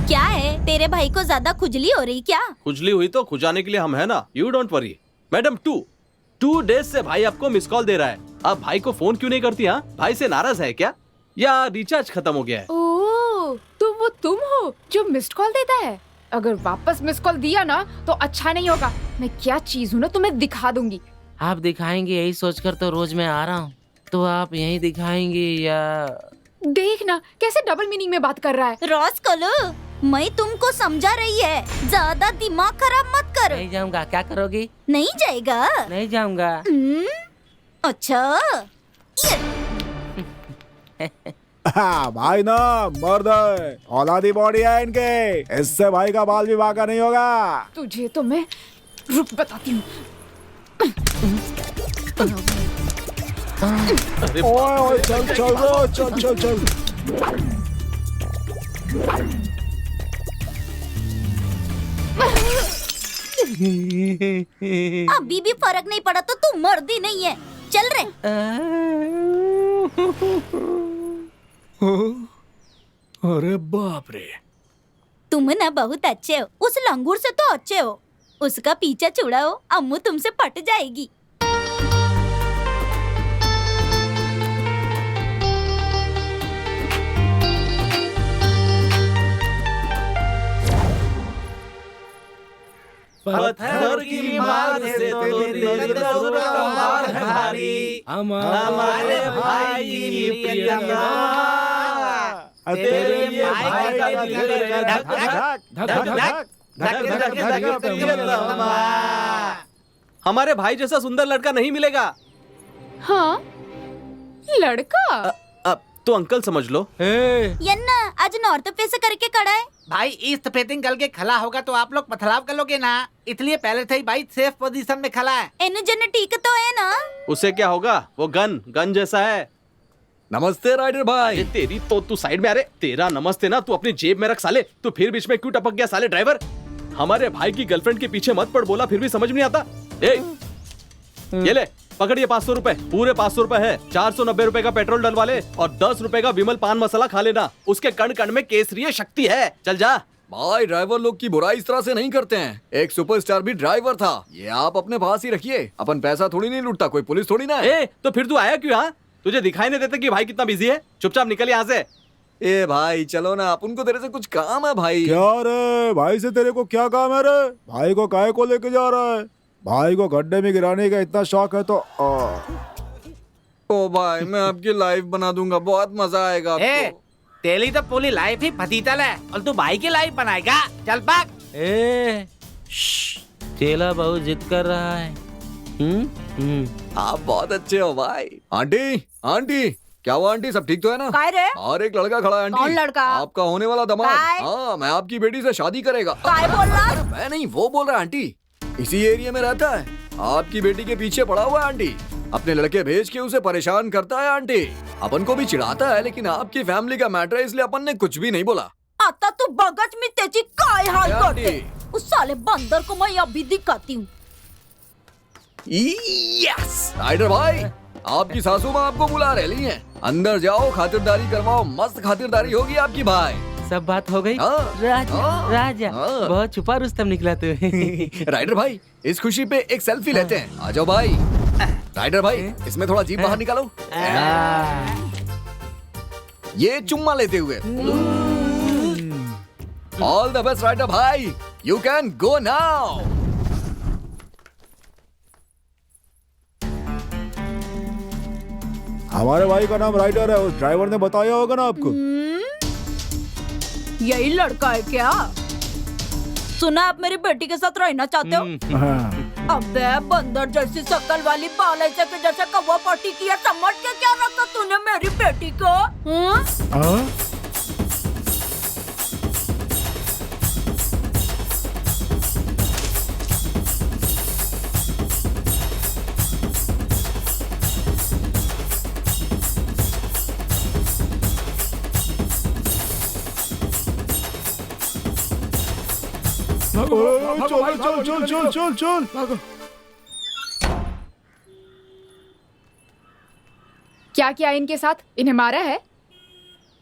[SPEAKER 6] क्या है, तेरे भाई को ज्यादा खुजली हो रही क्या?
[SPEAKER 3] खुजली हुई तो खुजाने के लिए हम है ना। You don't worry madam. 2 days से भाई आपको मिस कॉल दे रहा है। आप भाई को फोन क्यों नहीं करती? हाँ, भाई से नाराज है क्या या रिचार्ज खत्म हो गया है?
[SPEAKER 5] ओह, तो वो तुम हो जो मिस्ड कॉल देता है। अगर वापस मिस कॉल दिया ना तो अच्छा नहीं होगा। मैं क्या चीज हूँ ना तुम्हें दिखा दूंगी।
[SPEAKER 7] आप दिखाएंगे यही सोचकर तो रोज मैं आ रहा हूँ। तो आप यही दिखाएंगे या?
[SPEAKER 5] देखना कैसे डबल मीनिंग में बात कर रहा है।
[SPEAKER 6] रोज कलो, मैं तुमको समझा रही है, ज्यादा दिमाग खराब मत कर।
[SPEAKER 7] नहीं जाऊंगा। क्या करोगी?
[SPEAKER 6] नहीं जाएगा?
[SPEAKER 7] नहीं जाऊंगा।
[SPEAKER 6] अच्छा
[SPEAKER 4] हाँ, भाई ना मर्द है, औलादी बॉडी है इनके। इससे भाई का बाल भी बाका नहीं होगा।
[SPEAKER 5] तुझे तो मैं रुक बताती हूँ।
[SPEAKER 4] ओए चल चल रो, चल चल चल।
[SPEAKER 6] अभी भी फर्क नहीं पड़ा तो तू मर्द ही नहीं है। चल रे।
[SPEAKER 2] अरे बाप रे,
[SPEAKER 6] तुम ना बहुत अच्छे हो। उस लंगूर से तो अच्छे हो। उसका पीछा छुड़ाओ, अम्मू तुमसे पट जाएगी।
[SPEAKER 8] पत्थर की मार से तो तेरे दिल का मार है भारी। हमारे भाई की प्रियतमा, तेरे भाई का दिल धक धक धक धक धक धक प्रियतमा।
[SPEAKER 3] हमारे भाई जैसा सुंदर लड़का नहीं मिलेगा।
[SPEAKER 5] हाँ, लड़का।
[SPEAKER 3] अब तो अंकल समझ लो।
[SPEAKER 6] यन्ना आज नॉर्थ फेस करके खड़ा है।
[SPEAKER 8] भाई ईस्ट फेसिंग करके खड़ा होगा तो आप लोग पथराव कर लोगे ना, इसलिए पहले से ही भाई सेफ पोजीशन में खड़ा है।
[SPEAKER 6] इन जन ठीक तो है ना?
[SPEAKER 3] उसे क्या होगा, वो गन जैसा है।
[SPEAKER 2] नमस्ते राइडर भाई।
[SPEAKER 3] अरे तेरी तो तू साइड में। अरे तेरा नमस्ते ना तू अपनी जेब में रख साले। तू फिर बीच में क्यों टपक गया साले ड्राइवर? हमारे भाई की गर्लफ्रेंड के पीछे मत पड़, बोला फिर भी समझ नहीं आता। ये ले पकड़िए 500 रुपए, पूरे 500 रुपए है। 490 रुपए का पेट्रोल डलवा ले और 10 रुपए का विमल पान मसाला खा लेना। उसके कण कण में केसरी शक्ति है। चल जा।
[SPEAKER 2] भाई ड्राइवर लोग की बुराई इस तरह से नहीं करते हैं। एक सुपरस्टार भी ड्राइवर था। ये आप अपने पास ही रखिए। अपन पैसा थोड़ी नहीं लूटता, कोई पुलिस थोड़ी ना है।
[SPEAKER 3] तो फिर तू आया क्यों? हाँ, तुझे दिखाई नहीं देता कि भाई कितना बिजी है? चुपचाप निकल यहाँ से।
[SPEAKER 2] ए भाई चलो ना, अपन को तेरे से कुछ काम है भाई।
[SPEAKER 4] क्या रे, भाई से तेरे को क्या काम है रे? भाई को काहे को लेके जा रहा है? भाई को गड्ढे में गिराने का इतना शौक है तो
[SPEAKER 2] ओ भाई मैं आपकी लाइफ बना दूंगा, बहुत मजा आएगा
[SPEAKER 8] ए,
[SPEAKER 2] आपको।
[SPEAKER 8] तेरी तो पूरी लाइफ ही पतीतल है और तू भाई की लाइफ बनाएगा। चल भाग। ए, चेला बहुत जिद कर रहा है।
[SPEAKER 2] आप बहुत अच्छे हो भाई। आंटी आंटी, क्या हुआ आंटी, सब ठीक तो है ना?
[SPEAKER 6] काय रे?
[SPEAKER 2] और एक लड़का खड़ा है आंटी।
[SPEAKER 6] कौन लड़का?
[SPEAKER 2] आपका होने वाला दामाद।
[SPEAKER 6] काय?
[SPEAKER 2] हाँ, मैं आपकी बेटी से शादी करेगा।
[SPEAKER 6] काय बोल रहा?
[SPEAKER 2] अरे मैं नहीं, वो बोल रहा है आंटी। इसी एरिया में रहता है, आपकी बेटी के पीछे पड़ा हुआ है आंटी। अपने लड़के भेज के उसे परेशान करता है आंटी। अपन को भी चिढ़ाता है, लेकिन आपकी फैमिली का मैटर है इसलिए अपन ने कुछ भी नहीं बोला।
[SPEAKER 6] आता तू बगच में तेजी काय हाल
[SPEAKER 2] क्या
[SPEAKER 6] करते?
[SPEAKER 2] आंटी?
[SPEAKER 6] उस साले बंदर को मैं अभी दिखाती हूँ।
[SPEAKER 2] यस राइडर भाई, आपकी सासू माँ आपको बुला रही है। अंदर जाओ, खातिरदारी करवाओ, मस्त खातिरदारी होगी आपकी भाई।
[SPEAKER 8] सब बात हो गई।
[SPEAKER 2] हाँ,
[SPEAKER 8] राजा
[SPEAKER 2] हाँ,
[SPEAKER 8] राजा
[SPEAKER 2] हाँ।
[SPEAKER 8] बहुत छुपा रुस्तम निकला तू।
[SPEAKER 2] राइडर भाई, इस खुशी पे एक सेल्फी लेते हैं, आ जाओ भाई। राइडर भाई, इसमें थोड़ा जीभ बाहर निकालो। ये चुम्मा लेते हुए। ऑल द बेस्ट राइडर भाई, यू कैन गो नाउ।
[SPEAKER 4] हमारे भाई का नाम राइडर है, उस ड्राइवर ने बताया होगा ना आपको।
[SPEAKER 6] यही लड़का है क्या? सुना आप मेरी बेटी के साथ रहना चाहते हो?
[SPEAKER 4] हाँ।
[SPEAKER 6] अबे बंदर जैसी शक्ल वाली बाल ऐसे के जैसे कौवा पट्टी किया, समझ के क्या रखा तूने मेरी बेटी को?
[SPEAKER 4] हाँ? चल।
[SPEAKER 5] क्या किया इनके साथ? इन्हें मारा है?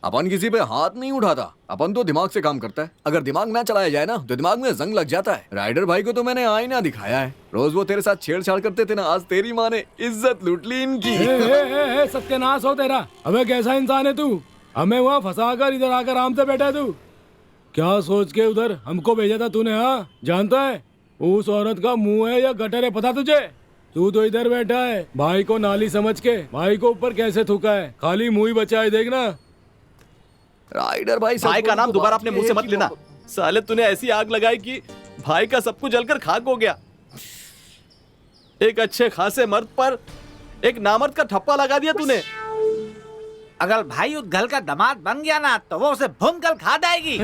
[SPEAKER 2] अपन किसी पे हाथ नहीं उठाता, अपन तो दिमाग से काम करता है। अगर दिमाग ना चलाया जाए ना तो दिमाग में जंग लग जाता है। राइडर भाई को तो मैंने आईना दिखाया है, रोज वो तेरे साथ छेड़छाड़ करते थे ना, आज तेरी माँ ने इज्जत लूट ली इनकी।
[SPEAKER 10] सत्यानाश हो तेरा। अबे कैसा इंसान है तू? हमें वहाँ फंसा कर इधर आकर आराम से बैठा है तू। क्या सोच के उधर हमको भेजा था तूने? हाँ, जानता है उस औरत का मुंह है या गटर है, पता तुझे? तू तो इधर बैठा है, भाई को नाली समझ के भाई को ऊपर कैसे थूका है, खाली मुंह ही बचा है, देखना।
[SPEAKER 2] राइडर भाई,
[SPEAKER 11] भाई का नाम दोबारा अपने मुंह से मत लेना। साले तूने ऐसी आग लगाई कि भाई का सब कुछ जलकर खाक हो गया। एक अच्छे खासे मर्द पर एक नामर्द का ठप्पा लगा दिया तूने।
[SPEAKER 8] अगर भाई उस घर का दामाद बन गया ना तो वो उसे भून कर खा जाएगी।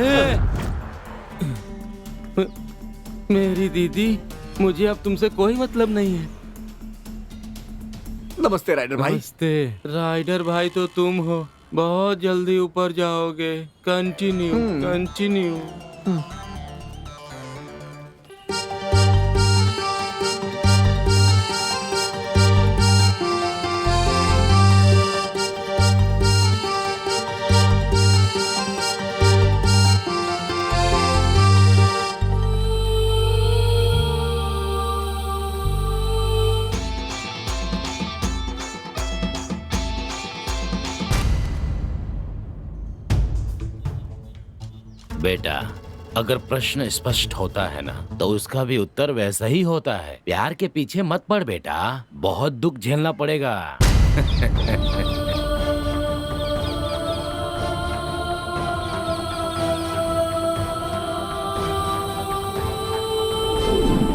[SPEAKER 3] मेरी दीदी, मुझे अब तुमसे कोई मतलब नहीं है।
[SPEAKER 2] नमस्ते राइडर भाई।
[SPEAKER 3] नमस्ते राइडर भाई, तो तुम हो। बहुत जल्दी ऊपर जाओगे। Continue continue.
[SPEAKER 7] बेटा, अगर प्रश्न स्पष्ट होता है ना तो उसका भी उत्तर वैसा ही होता है। प्यार के पीछे मत पड़ बेटा, बहुत दुख झेलना पड़ेगा।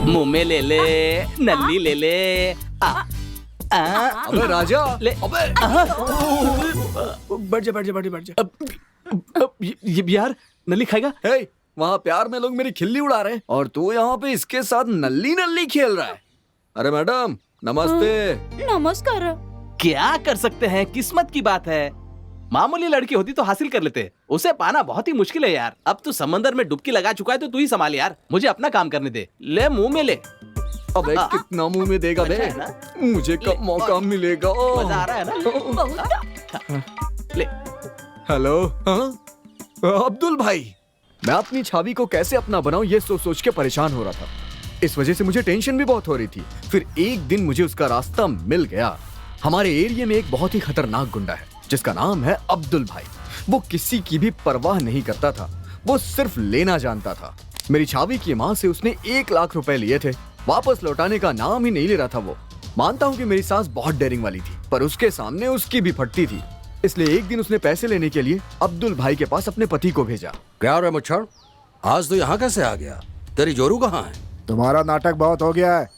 [SPEAKER 11] मुंह में ले ले, नल्ली ले ले।
[SPEAKER 2] अबे राजा,
[SPEAKER 11] ले।
[SPEAKER 2] अबे
[SPEAKER 10] बैठ जा बैठ जा बैठ जा बैठ जा।
[SPEAKER 11] ये यार नल्ली खाएगा।
[SPEAKER 2] हे, वहाँ प्यार में लोग मेरी खिल्ली उड़ा रहे हैं और तू यहाँ पे इसके साथ नल्ली नल्ली खेल रहा है। अरे मैडम नमस्ते।
[SPEAKER 6] नमस्कार।
[SPEAKER 11] क्या कर सकते हैं, किस्मत की बात है। मामूली लड़की होती तो हासिल कर लेते, उसे पाना बहुत ही मुश्किल है यार। अब तू समंदर में डुबकी लगा चुका है तो तू ही संभाल यार, मुझे अपना काम करने दे। ले मुंह में ले।
[SPEAKER 2] अबे कितना मुंह में देगा बे?
[SPEAKER 11] अच्छा है ना?
[SPEAKER 2] मुझे कब मौका मिलेगा?
[SPEAKER 11] मजा आ रहा है ना? ले।
[SPEAKER 2] हेलो, हाँ अब्दुल भाई, मैं अपनी छवि को कैसे अपना बनाऊं ये सोच सोच के परेशान हो रहा था। इस वजह से मुझे टेंशन भी बहुत हो रही थी। फिर एक दिन मुझे उसका रास्ता मिल गया। हमारे एरिया में एक बहुत ही खतरनाक गुंडा है जिसका नाम है अब्दुल भाई। वो किसी की भी परवाह नहीं करता था, वो सिर्फ लेना जानता था। मेरी छावी की माँ से उसने 1 लाख रुपए लिए थे, वापस लौटाने का नाम ही नहीं ले रहा था वो। मानता हूँ कि मेरी सास बहुत डेयरिंग वाली थी, पर उसके सामने उसकी भी फटती थी। इसलिए एक दिन उसने पैसे लेने के लिए अब्दुल भाई के पास अपने पति को भेजा।
[SPEAKER 12] क्या रे मुच्छड़, आज तो यहाँ कैसे आ गया? तेरी जोरू कहाँ है?
[SPEAKER 4] तुम्हारा नाटक बहुत हो गया है।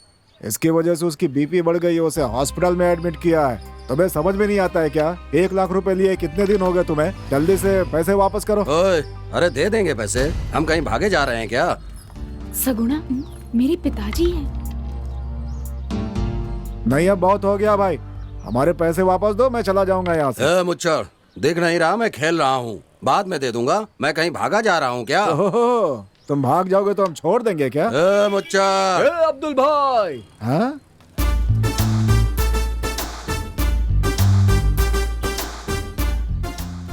[SPEAKER 4] इसकी वजह से उसकी बीपी बढ़ गई है, उसे हॉस्पिटल में एडमिट किया है। तुम्हें समझ में नहीं आता है क्या? 1 लाख रुपए लिए कितने दिन हो गए तुम्हें? जल्दी से पैसे वापस करो।
[SPEAKER 12] ओए, अरे दे देंगे पैसे, हम कहीं भागे जा रहे हैं क्या?
[SPEAKER 5] सगुना, मेरे पिताजी हैं।
[SPEAKER 4] नहीं, अब बहुत हो गया भाई, हमारे पैसे वापस दो, मैं चला जाऊंगा यहाँ से।
[SPEAKER 12] मुच्छड़, देख नहीं रहा मैं खेल रहा हूँ, बाद में दे दूंगा। मैं कहीं भागा जा रहा हूँ क्या?
[SPEAKER 4] ओहो, तुम भाग जाओगे तो हम छोड़ देंगे क्या?
[SPEAKER 12] मुच्छड़,
[SPEAKER 2] अब्दुल भाई।
[SPEAKER 4] हाँ?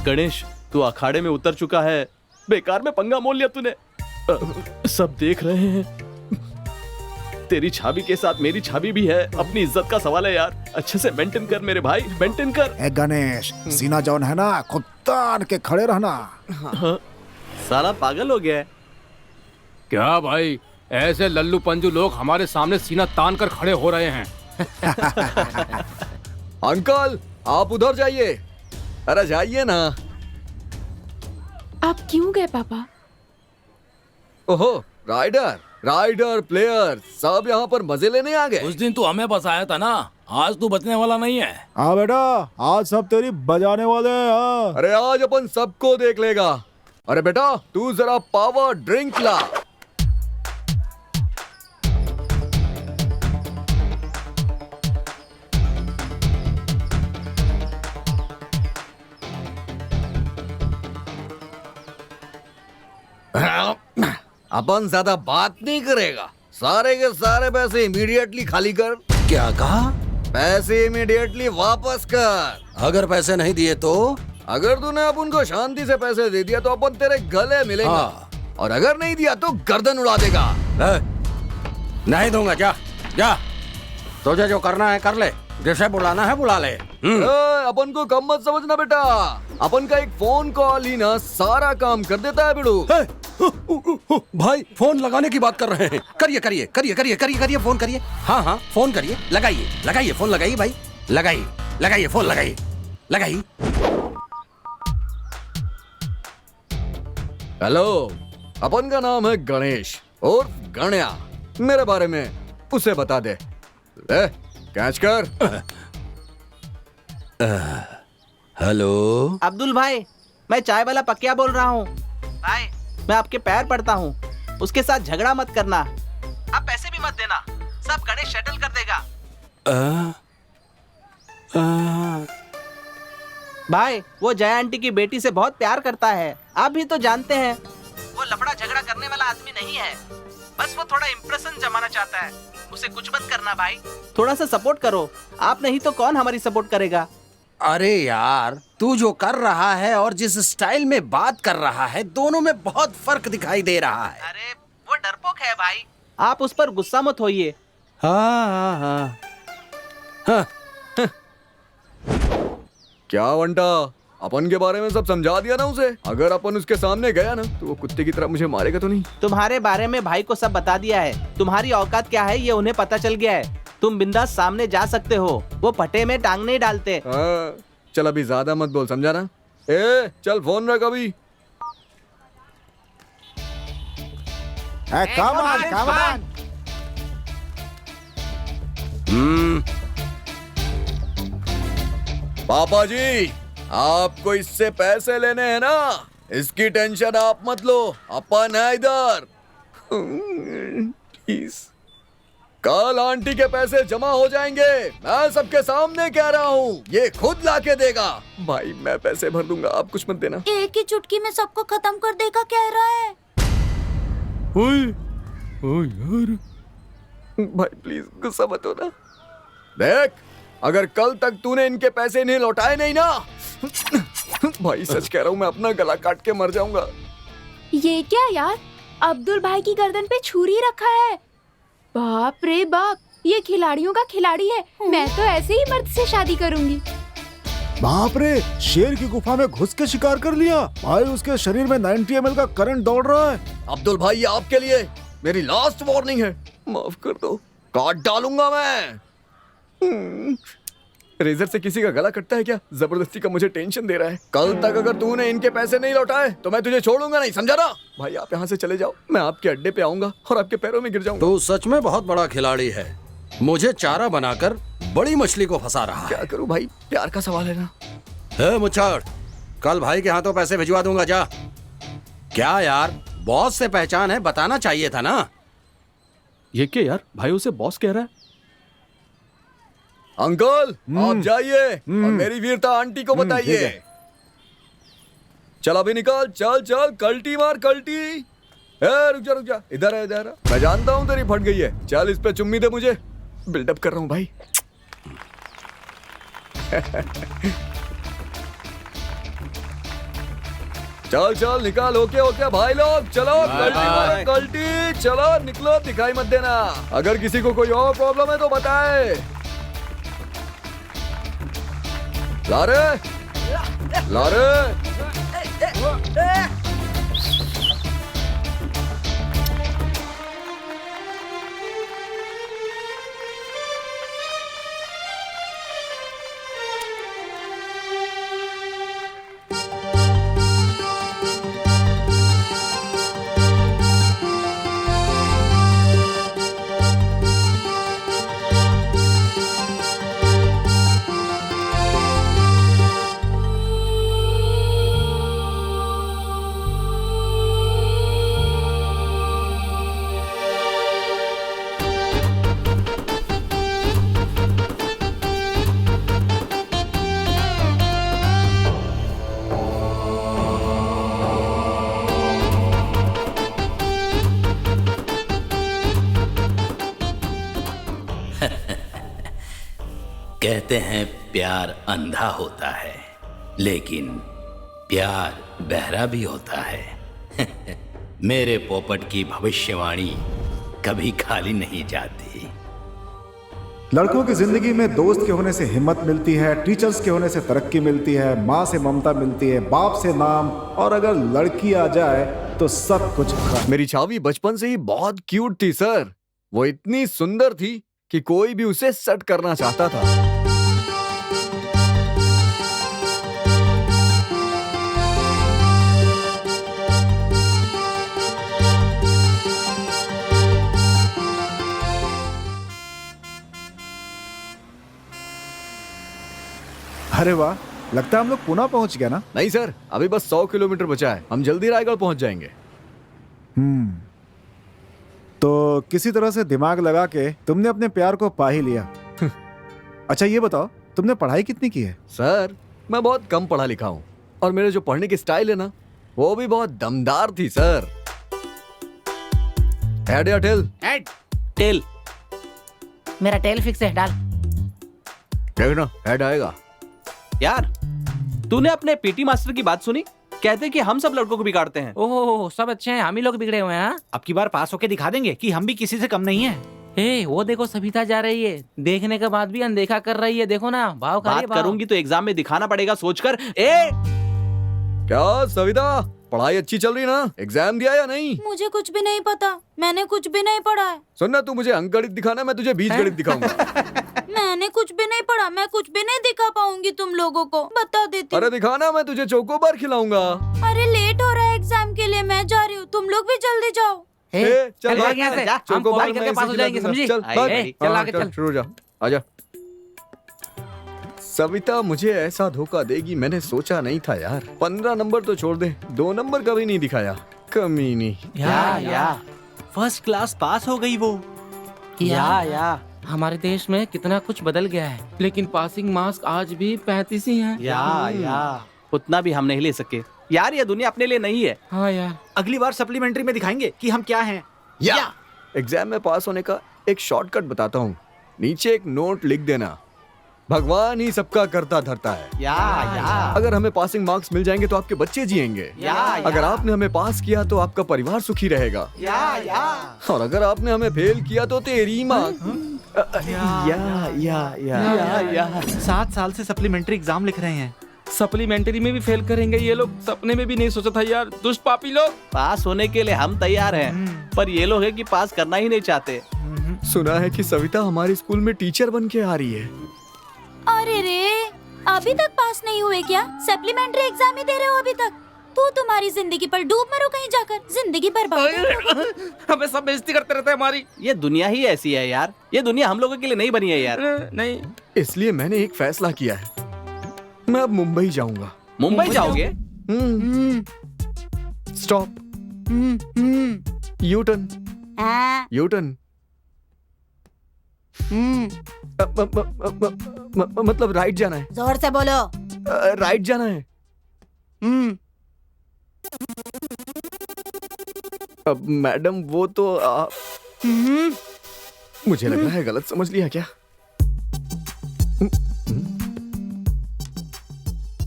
[SPEAKER 11] गणेश, तू अखाड़े में उतर चुका है। बेकार में पंगा मोल लिया तूने। सब देख रहे हैं। तेरी छवि के साथ मेरी छवि भी है। अपनी इज्जत का सवाल है यार, अच्छे से मेंटेन कर मेरे भाई, मेंटेन कर।
[SPEAKER 4] ए गणेश, सीना जौन है ना, खुद तान के खड़े रहना।
[SPEAKER 11] हाँ। साला पागल हो गया है
[SPEAKER 9] क्या भाई? ऐसे लल्लू पंजू लोग हमारे सामने सीना तान कर खड़े हो रहे हैं।
[SPEAKER 2] अंकल, आप उधर जाइए। अरे जाइए ना।
[SPEAKER 5] आप क्यों गए पापा?
[SPEAKER 2] ओहो, राइडर प्लेयर सब यहाँ पर मजे लेने आ गए।
[SPEAKER 10] उस दिन तू हमें बसाया था ना, आज तू बचने वाला नहीं है।
[SPEAKER 4] हाँ बेटा, आज सब तेरी बजाने वाले हैं। हाँ।
[SPEAKER 2] अरे आज अपन सबको देख लेगा। अरे बेटा, तू जरा पावर ड्रिंक ला। अपन ज्यादा बात नहीं करेगा। सारे के सारे पैसे इमीडिएटली खाली कर।
[SPEAKER 12] क्या कहा?
[SPEAKER 2] पैसे इमीडिएटली वापस कर।
[SPEAKER 12] अगर पैसे नहीं दिए तो?
[SPEAKER 2] अगर तूने अपन को शांति से पैसे दे दिया तो अपन तेरे गले मिलेंगे।
[SPEAKER 12] हाँ।
[SPEAKER 2] और अगर नहीं दिया तो गर्दन उड़ा देगा।
[SPEAKER 12] नहीं दूंगा, जा जा, तुझे जो करना है कर ले, जैसे बुलाना है बुला ले।
[SPEAKER 2] अपन को कम मत समझना बेटा, अपन का एक फोन कॉल ही ना सारा काम कर देता है बिड़ू।
[SPEAKER 12] भाई फोन लगाने की बात कर रहे हैं। करिए करिए करिए करिए करिए करिए, फोन करिए। हाँ हाँ, फोन करिए, लगाइए लगाइए, फोन लगाइए भाई, लगाइए लगाइए, फोन लगाइए लगाइए।
[SPEAKER 2] हेलो, अपन का नाम है गणेश और गण्या। मेरे बारे में उसे बता दे। ले, कैच कर।
[SPEAKER 12] हेलो
[SPEAKER 8] अब्दुल भाई, मैं चाय वाला पकिया बोल रहा हूँ। भाई, मैं आपके पैर पड़ता हूँ, उसके साथ झगड़ा मत करना। आप पैसे भी मत देना, सब गणेश सेटल कर देगा। भाई, वो जया आंटी की बेटी से बहुत प्यार करता है, आप भी तो जानते हैं। वो लफड़ा झगड़ा करने वाला आदमी नहीं है, बस वो थोड़ा इम्प्रेशन जमाना चाहता है। उसे कुछ मत करना भाई, थोड़ा सा सपोर्ट करो। आप नहीं तो कौन हमारी सपोर्ट करेगा?
[SPEAKER 12] अरे यार, तू जो कर रहा है और जिस स्टाइल में बात कर रहा है, दोनों में बहुत फर्क दिखाई दे रहा है।
[SPEAKER 8] अरे वो डरपोक है भाई, आप उस पर गुस्सा मत होइए।
[SPEAKER 12] हाँ।
[SPEAKER 2] क्या वंटा, अपन के बारे में सब समझा दिया ना उसे। अगर अपन उसके सामने गया ना तो वो कुत्ते की तरह मुझे मारेगा तो नहीं।
[SPEAKER 8] तुम्हारे बारे में भाई को सब बता दिया है। तुम्हारी औकात क्या है ये उन्हें पता चल गया है। तुम बिंदास सामने जा सकते हो, वो पटे में टांग नहीं डालते।
[SPEAKER 2] चल अभी ज्यादा मत बोल, समझा ना? ए चल फोन रख अभी।
[SPEAKER 4] Come on.
[SPEAKER 2] पापा जी, आपको इससे पैसे लेने हैं ना, इसकी टेंशन आप मत लो, अपन है इधर। कल आंटी के पैसे जमा हो जाएंगे, मैं सबके सामने कह रहा हूँ, ये खुद लाके देगा। भाई मैं पैसे भर दूंगा, आप कुछ मत देना।
[SPEAKER 6] एक ही चुटकी में सबको खत्म कर देगा कह रहा है।
[SPEAKER 2] यार भाई प्लीज गुस्सा मत हो ना। देख, अगर कल तक तूने इनके पैसे नहीं लौटाए नहीं ना, भाई सच कह रहा हूँ, मैं अपना गला काट के मर जाऊंगा।
[SPEAKER 5] ये क्या यार, अब्दुल भाई की गर्दन पे छुरी रखा है। बाप रे बाप, ये खिलाड़ियों का खिलाड़ी है। मैं तो ऐसे ही मर्द से शादी करूंगी।
[SPEAKER 4] बाप रे, शेर की गुफा में घुस के शिकार कर लिया भाई। उसके शरीर में 90 ml का करंट दौड़ रहा है।
[SPEAKER 2] अब्दुल भाई, ये आपके लिए मेरी लास्ट वार्निंग है, माफ कर दो, काट डालूंगा मैं। रेजर से किसी का गला कटता है क्या? जबरदस्ती का मुझे टेंशन दे रहा है। कल तक अगर तूने इनके पैसे नहीं लौटाए तो मैं तुझे छोड़ूंगा नहीं, समझा ना? भाई आप यहाँ से चले जाओ, मैं आपके अड्डे पे आऊंगा और आपके पैरों में गिर जाऊंगा।
[SPEAKER 12] तू सच में बहुत बड़ा खिलाड़ी है, मुझे चारा बनाकर बड़ी मछली को फंसा रहा है।
[SPEAKER 2] क्या करूं भाई, प्यार का सवाल है ना।
[SPEAKER 12] हे मुच्छड़, कल भाई के हाथों पैसे भिजवा दूंगा, जा। क्या यार, बॉस से पहचान है, बताना चाहिए था ना।
[SPEAKER 11] ये क्या यार, भाई उसे बॉस कह रहा है।
[SPEAKER 2] अंकल आप जाइए और मेरी वीरता आंटी को
[SPEAKER 4] ठीक
[SPEAKER 2] बताइए।
[SPEAKER 4] है।
[SPEAKER 2] चल अभी निकल, चल चल, कल्टी मार कल्टी। रुक जा रुक जा, इधर है इधर है। मैं जानता हूँ तेरी फट गई है, चल इस पे चुम्मी दे मुझे। बिल्डअप कर रहा हूँ भाई। चल चल निकाल, ओके ओके भाई लोग, चलो कल्टी मारो कल्टी, चलो निकलो, दिखाई मत देना। अगर किसी को कोई और प्रॉब्लम है तो बताए। लारे लारे।
[SPEAKER 7] कहते हैं प्यार अंधा होता है, लेकिन प्यार बहरा भी होता है। मेरे पोपट की भविष्यवाणी कभी खाली नहीं जाती।
[SPEAKER 4] लड़कों की जिंदगी में दोस्त के होने से हिम्मत मिलती है, टीचर्स के होने से तरक्की मिलती है, माँ से ममता मिलती है, बाप से नाम, और अगर लड़की आ जाए तो सब कुछ खत्म।
[SPEAKER 2] मेरी छावी बचपन से ही बहुत क्यूट थी सर। वो इतनी सुंदर थी कि कोई भी उसे सट करना चाहता था।
[SPEAKER 4] अरे वाह, लगता है हम लोग पुणे पहुंच गए ना।
[SPEAKER 2] नहीं सर, अभी बस 100 किलोमीटर बचा है, हम जल्दी रायगढ़ पहुंच जाएंगे।
[SPEAKER 4] तो किसी तरह से दिमाग लगा के तुमने अपने प्यार को पा ही लिया। अच्छा ये बताओ, तुमने पढ़ाई कितनी की है?
[SPEAKER 2] सर मैं बहुत कम पढ़ा लिखा हूँ, और मेरे जो पढ़ने की स्टाइल है ना, वो भी बहुत दमदार थी सर। हेड या टेल?
[SPEAKER 8] टेल।
[SPEAKER 13] मेरा टेल फिक्स है, डाल।
[SPEAKER 2] देखना हेड आएगा।
[SPEAKER 11] यार तूने अपने पीटी मास्टर की बात सुनी? कहते कि हम सब लड़कों को बिगाड़ते हैं।
[SPEAKER 13] ओहो, सब अच्छे हैं, हम ही लोग बिगड़े हुए हैं।
[SPEAKER 8] अब की बार पास होके दिखा देंगे कि हम भी किसी से कम नहीं है।
[SPEAKER 13] हे, वो देखो सविता जा रही है, देखने के बाद भी अनदेखा कर रही है। देखो ना, भाव खा रही है,
[SPEAKER 11] बात
[SPEAKER 13] भाव।
[SPEAKER 11] करूंगी तो एग्जाम में दिखाना पड़ेगा सोचकर।
[SPEAKER 2] क्या सविता, पढ़ाई अच्छी चल रही ना? एग्जाम दिया या नहीं?
[SPEAKER 6] मुझे कुछ भी नहीं पता, मैंने कुछ भी नहीं पढ़ा है।
[SPEAKER 2] सुनना, तू मुझे अंकगणित दिखाना, मैं तुझे बीजगणित दिखाऊंगा।
[SPEAKER 6] मैंने कुछ भी नहीं पढ़ा, मैं कुछ भी नहीं दिखा पाऊंगी तुम लोगों को, बता देती हूँ।
[SPEAKER 2] अरे दिखाना, मैं तुझे चोकोबार खिलाऊंगा।
[SPEAKER 6] अरे लेट हो रहा है एग्जाम के लिए, मैं जा रही हूँ, तुम लोग भी जल्दी जाओ।
[SPEAKER 13] चल भाग यहाँ से, हम कॉपी करके पास हो जाएंगे, समझी?
[SPEAKER 2] चल
[SPEAKER 13] चल आगे चल।
[SPEAKER 2] शुरू जा, आजा। सविता मुझे ऐसा धोखा देगी मैंने सोचा नहीं था यार। 15 नंबर तो छोड़ दे, 2 नंबर कभी नहीं दिखाया, कमीनी।
[SPEAKER 8] या फर्स्ट क्लास पास हो गई वो।
[SPEAKER 13] या हमारे देश में कितना कुछ बदल गया है, लेकिन पासिंग मार्क्स आज भी 35 ही हैं।
[SPEAKER 11] या उतना भी हम नहीं ले सके यार, ये दुनिया अपने लिए नहीं है।
[SPEAKER 13] हाँ यार,
[SPEAKER 8] अगली बार सप्लीमेंट्री में दिखाएंगे कि हम क्या हैं।
[SPEAKER 2] या एग्जाम में पास होने का एक शॉर्टकट बताता हूँ, नीचे एक नोट लिख देना, भगवान ही सबका करता धरता है।
[SPEAKER 11] या
[SPEAKER 2] अगर हमें पासिंग मार्क्स मिल जाएंगे तो आपके बच्चे जिएंगे। अगर आपने हमें पास किया तो आपका परिवार सुखी रहेगा। और अगर आपने हमें फेल किया तो तेरी माँ।
[SPEAKER 8] 7 साल से सप्लीमेंट्री एग्जाम लिख रहे हैं।
[SPEAKER 9] सप्लीमेंट्री में भी फेल करेंगे ये लोग, सपने में भी नहीं सोचा था यार, दुष्ट पापी लोग।
[SPEAKER 11] पास होने के लिए हम तैयार हैं, पर ये लोग है कि पास करना ही नहीं चाहते।
[SPEAKER 2] सुना है कि सविता हमारे स्कूल में टीचर बन के आ रही है।
[SPEAKER 6] अरे रे, अभी तक पास नहीं हुए क्या? सप्लीमेंट्री एग्जाम ही दे रहे हो अभी तक? तू तुम्हारी जिंदगी पर डूब मरो कहीं जाकर, जिंदगी बर्बाद।
[SPEAKER 9] हमें सब बेइज्जती करते रहते हैं हमारी।
[SPEAKER 3] ये दुनिया ही ऐसी है यार, ये दुनिया हम लोगों के लिए नहीं बनी है यार।
[SPEAKER 9] नहीं,
[SPEAKER 2] इसलिए मैंने एक फैसला किया है, मैं अब मुंबई जाऊंगा।
[SPEAKER 3] मुंबई जाओगे?
[SPEAKER 2] Stop, U turn, U turn. मतलब राइट जाना है।
[SPEAKER 6] जोर से बोलो।
[SPEAKER 2] राइट जाना है। अब मैडम वो तो मुझे लग रहा है गलत समझ लिया क्या?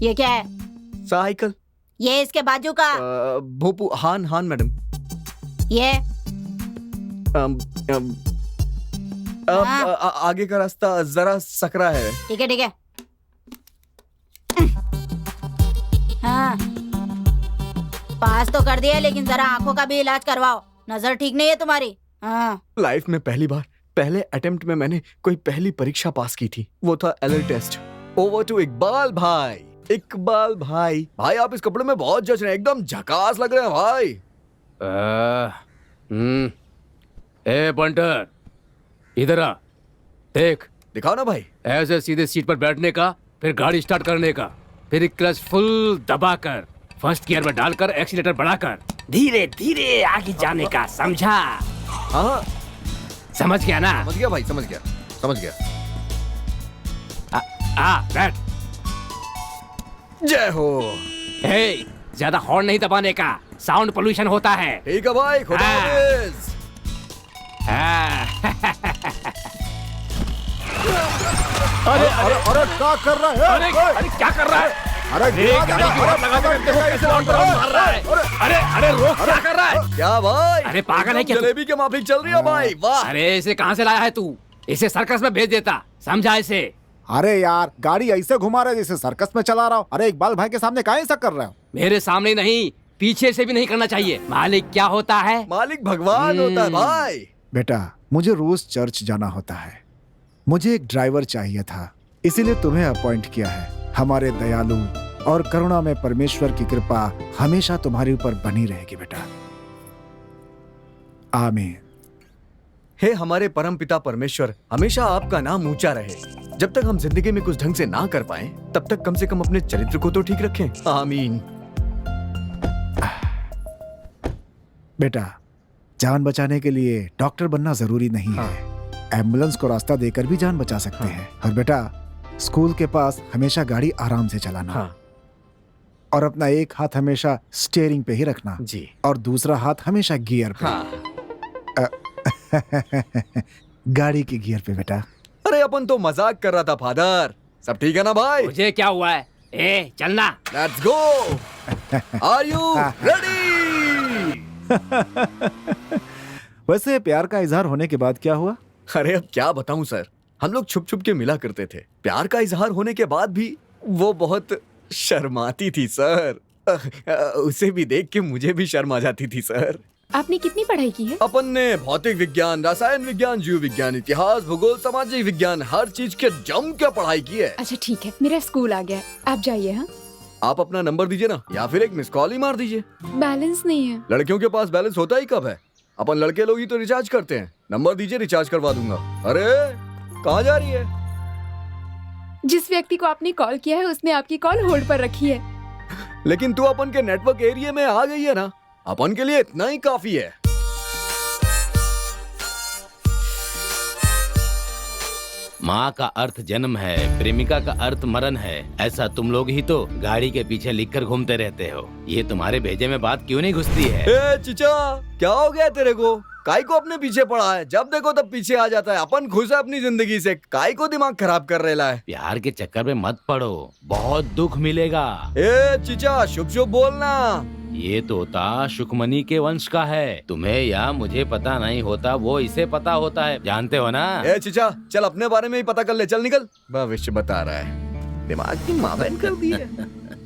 [SPEAKER 6] ये क्या है?
[SPEAKER 2] साइकिल।
[SPEAKER 6] ये इसके बाजू का?
[SPEAKER 2] भोपू। हान हान मैडम।
[SPEAKER 6] ये
[SPEAKER 2] आगे का रास्ता जरा सकरा है।
[SPEAKER 6] ठीक है ठीक है। हाँ, पास तो कर दिया, लेकिन जरा आंखों का भी इलाज करवाओ, नजर ठीक नहीं है तुम्हारी। हाँ।
[SPEAKER 2] लाइफ में पहली बार, पहले अटेम्प्ट में मैंने कोई पहली परीक्षा पास की थी, वो था LL test. Over to Iqbal भाई। इकबाल भाई, भाई आप इस कपड़े में बहुत जच रहे हैं, एकदम झकास लग रहे हैं भाई।
[SPEAKER 9] ए बंटर, इधर आ, देख।
[SPEAKER 2] दिखाओ ना भाई।
[SPEAKER 9] ऐसे सीधे सीट पर बैठने का, फिर गाड़ी स्टार्ट करने का, फिर क्लच फुल दबाकर, फर्स्ट गियर में डालकर, एक्सीलेटर बढ़ाकर, धीरे धीरे आगे जाने का, समझा?
[SPEAKER 2] हाँ
[SPEAKER 9] समझ गया ना?
[SPEAKER 2] समझ गया भाई, समझ गया, समझ गया।
[SPEAKER 9] बैठ।
[SPEAKER 2] जय हो।
[SPEAKER 9] हे, ज्यादा हॉर्न नहीं दबाने का, साउंड पोल्यूशन होता है।
[SPEAKER 2] ठीक है भाई, खुदा हाफिज।
[SPEAKER 4] अरे अरे अरे क्या कर रहा है?
[SPEAKER 9] अरे क्या कर रहा है?
[SPEAKER 4] अरे
[SPEAKER 9] अरे रोक, क्या कर रहा है?
[SPEAKER 2] क्या भाई?
[SPEAKER 9] अरे पागल है क्या?
[SPEAKER 2] जलेबी के माफिक चल रही है भाई, वाह।
[SPEAKER 9] अरे इसे कहाँ से लाया है तू? इसे सर्कस में भेज देता, समझा इसे?
[SPEAKER 4] अरे यार, गाड़ी ऐसे घुमा रहे जैसे सर्कस में चला रहा हूँ। अरे इकबाल भाई के सामने काहे ऐसा कर रहे हो?
[SPEAKER 9] मेरे सामने नहीं, पीछे से भी नहीं करना चाहिए। मालिक क्या होता है?
[SPEAKER 2] मालिक भगवान होता है भाई।
[SPEAKER 4] बेटा, मुझे रोज चर्च जाना होता है, मुझे एक ड्राइवर चाहिए था, इसीलिए तुम्हें अपॉइंट किया है। हमारे दयालु और करुणा में परमेश्वर की कृपा हमेशा तुम्हारे ऊपर बनी रहेगी बेटा। आमीन।
[SPEAKER 2] हे हमारे परम पिता परमेश्वर, हमेशा आपका नाम ऊंचा रहे। जब तक हम जिंदगी में कुछ ढंग से ना कर पाए, तब तक कम से कम अपने चरित्र को तो ठीक रखें। आमीन।
[SPEAKER 4] बेटा, जान बचाने के लिए डॉक्टर बनना जरूरी नहीं है। एम्बुलेंस को रास्ता देकर भी जान बचा सकते हैं। और बेटा, स्कूल के पास हमेशा गाड़ी आराम से चलाना। और अपना एक हाथ हमेशा स्टीयरिंग पे ही रखना
[SPEAKER 2] जी,
[SPEAKER 4] और दूसरा हाथ हमेशा गियर पे। गाड़ी की गियर पे बेटा।
[SPEAKER 2] अरे अपन तो मजाक कर रहा था फादर, सब ठीक है ना भाई?
[SPEAKER 9] मुझे क्या हुआ है? ए चलना।
[SPEAKER 2] Let's go. Are you ready?
[SPEAKER 4] वैसे प्यार का इजहार होने के बाद क्या हुआ?
[SPEAKER 2] अरे अब क्या बताऊं सर, हम लोग छुप छुप के मिला करते थे। प्यार का इजहार होने के बाद भी वो बहुत शर्माती थी सर। उसे भी देख के मुझे भी शर्म आ जाती थी सर।
[SPEAKER 5] आपने कितनी पढ़ाई की है?
[SPEAKER 2] अपन ने भौतिक विज्ञान, रसायन विज्ञान, जीव विज्ञान, इतिहास, भूगोल, सामाजिक विज्ञान, हर चीज के जम के पढ़ाई की है।
[SPEAKER 5] अच्छा ठीक है, मेरा स्कूल आ गया है, आप जाइए। हाँ,
[SPEAKER 2] आप अपना नंबर दीजिए ना, या फिर एक मिस कॉल ही मार दीजिए।
[SPEAKER 5] बैलेंस नहीं है।
[SPEAKER 2] लड़कियों के पास बैलेंस होता ही कब है? अपन लड़के लोग ही तो रिचार्ज करते हैं। नंबर दीजिए, रिचार्ज करवा दूंगा। अरे कहाँ जा रही है?
[SPEAKER 5] जिस व्यक्ति को आपने कॉल किया है उसने आपकी कॉल होल्ड पर रखी है।
[SPEAKER 2] लेकिन तू अपन के नेटवर्क एरिया में आ गई है ना, अपन के लिए इतना ही काफी है।
[SPEAKER 7] माँ का अर्थ जन्म है, प्रेमिका का अर्थ मरण है, ऐसा तुम लोग ही तो गाड़ी के पीछे लिखकर घूमते रहते हो। ये तुम्हारे भेजे में बात क्यों नहीं घुसती है?
[SPEAKER 2] ए चिचा, क्या हो गया तेरे को? काई को अपने पीछे पड़ा है, जब देखो तब पीछे आ जाता है। अपन खुश है अपनी जिंदगी से, काई को दिमाग खराब कर रहा है।
[SPEAKER 7] प्यार के चक्कर में मत पड़ो, बहुत दुख मिलेगा।
[SPEAKER 2] ए चिचा, शुभ शुभ बोलना।
[SPEAKER 7] ये तोता सुखमनी के वंश का है, तुम्हें या मुझे पता नहीं होता, वो इसे पता होता है, जानते हो ना?
[SPEAKER 2] ए चिचा, चल अपने बारे में ही पता कर ले, चल निकल। भविष्य बता रहा है, दिमाग की मावेन कर दी है।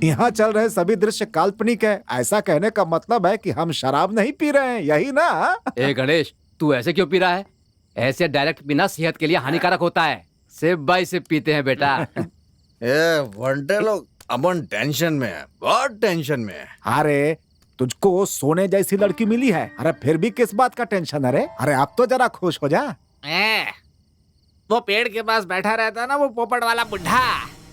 [SPEAKER 4] यहाँ चल रहे सभी दृश्य काल्पनिक है, ऐसा कहने का मतलब है कि हम शराब नहीं पी रहे हैं, यही ना?
[SPEAKER 9] ए गणेश, तू ऐसे क्यों पी रहा है? ऐसे डायरेक्ट पीना सेहत के लिए हानिकारक होता है। सिर्फ बाई सिर्फ पीते हैं बेटा।
[SPEAKER 2] ए वंटे लोग अपन टेंशन में है, बहुत टेंशन में है।
[SPEAKER 4] अरे तुझको सोने जैसी लड़की मिली है, अरे फिर भी किस बात का टेंशन है रे? अरे अब तो जरा खुश हो जा।
[SPEAKER 8] वो पेड़ के पास बैठा रहता है ना, वो पोपट वाला बुढ़ा,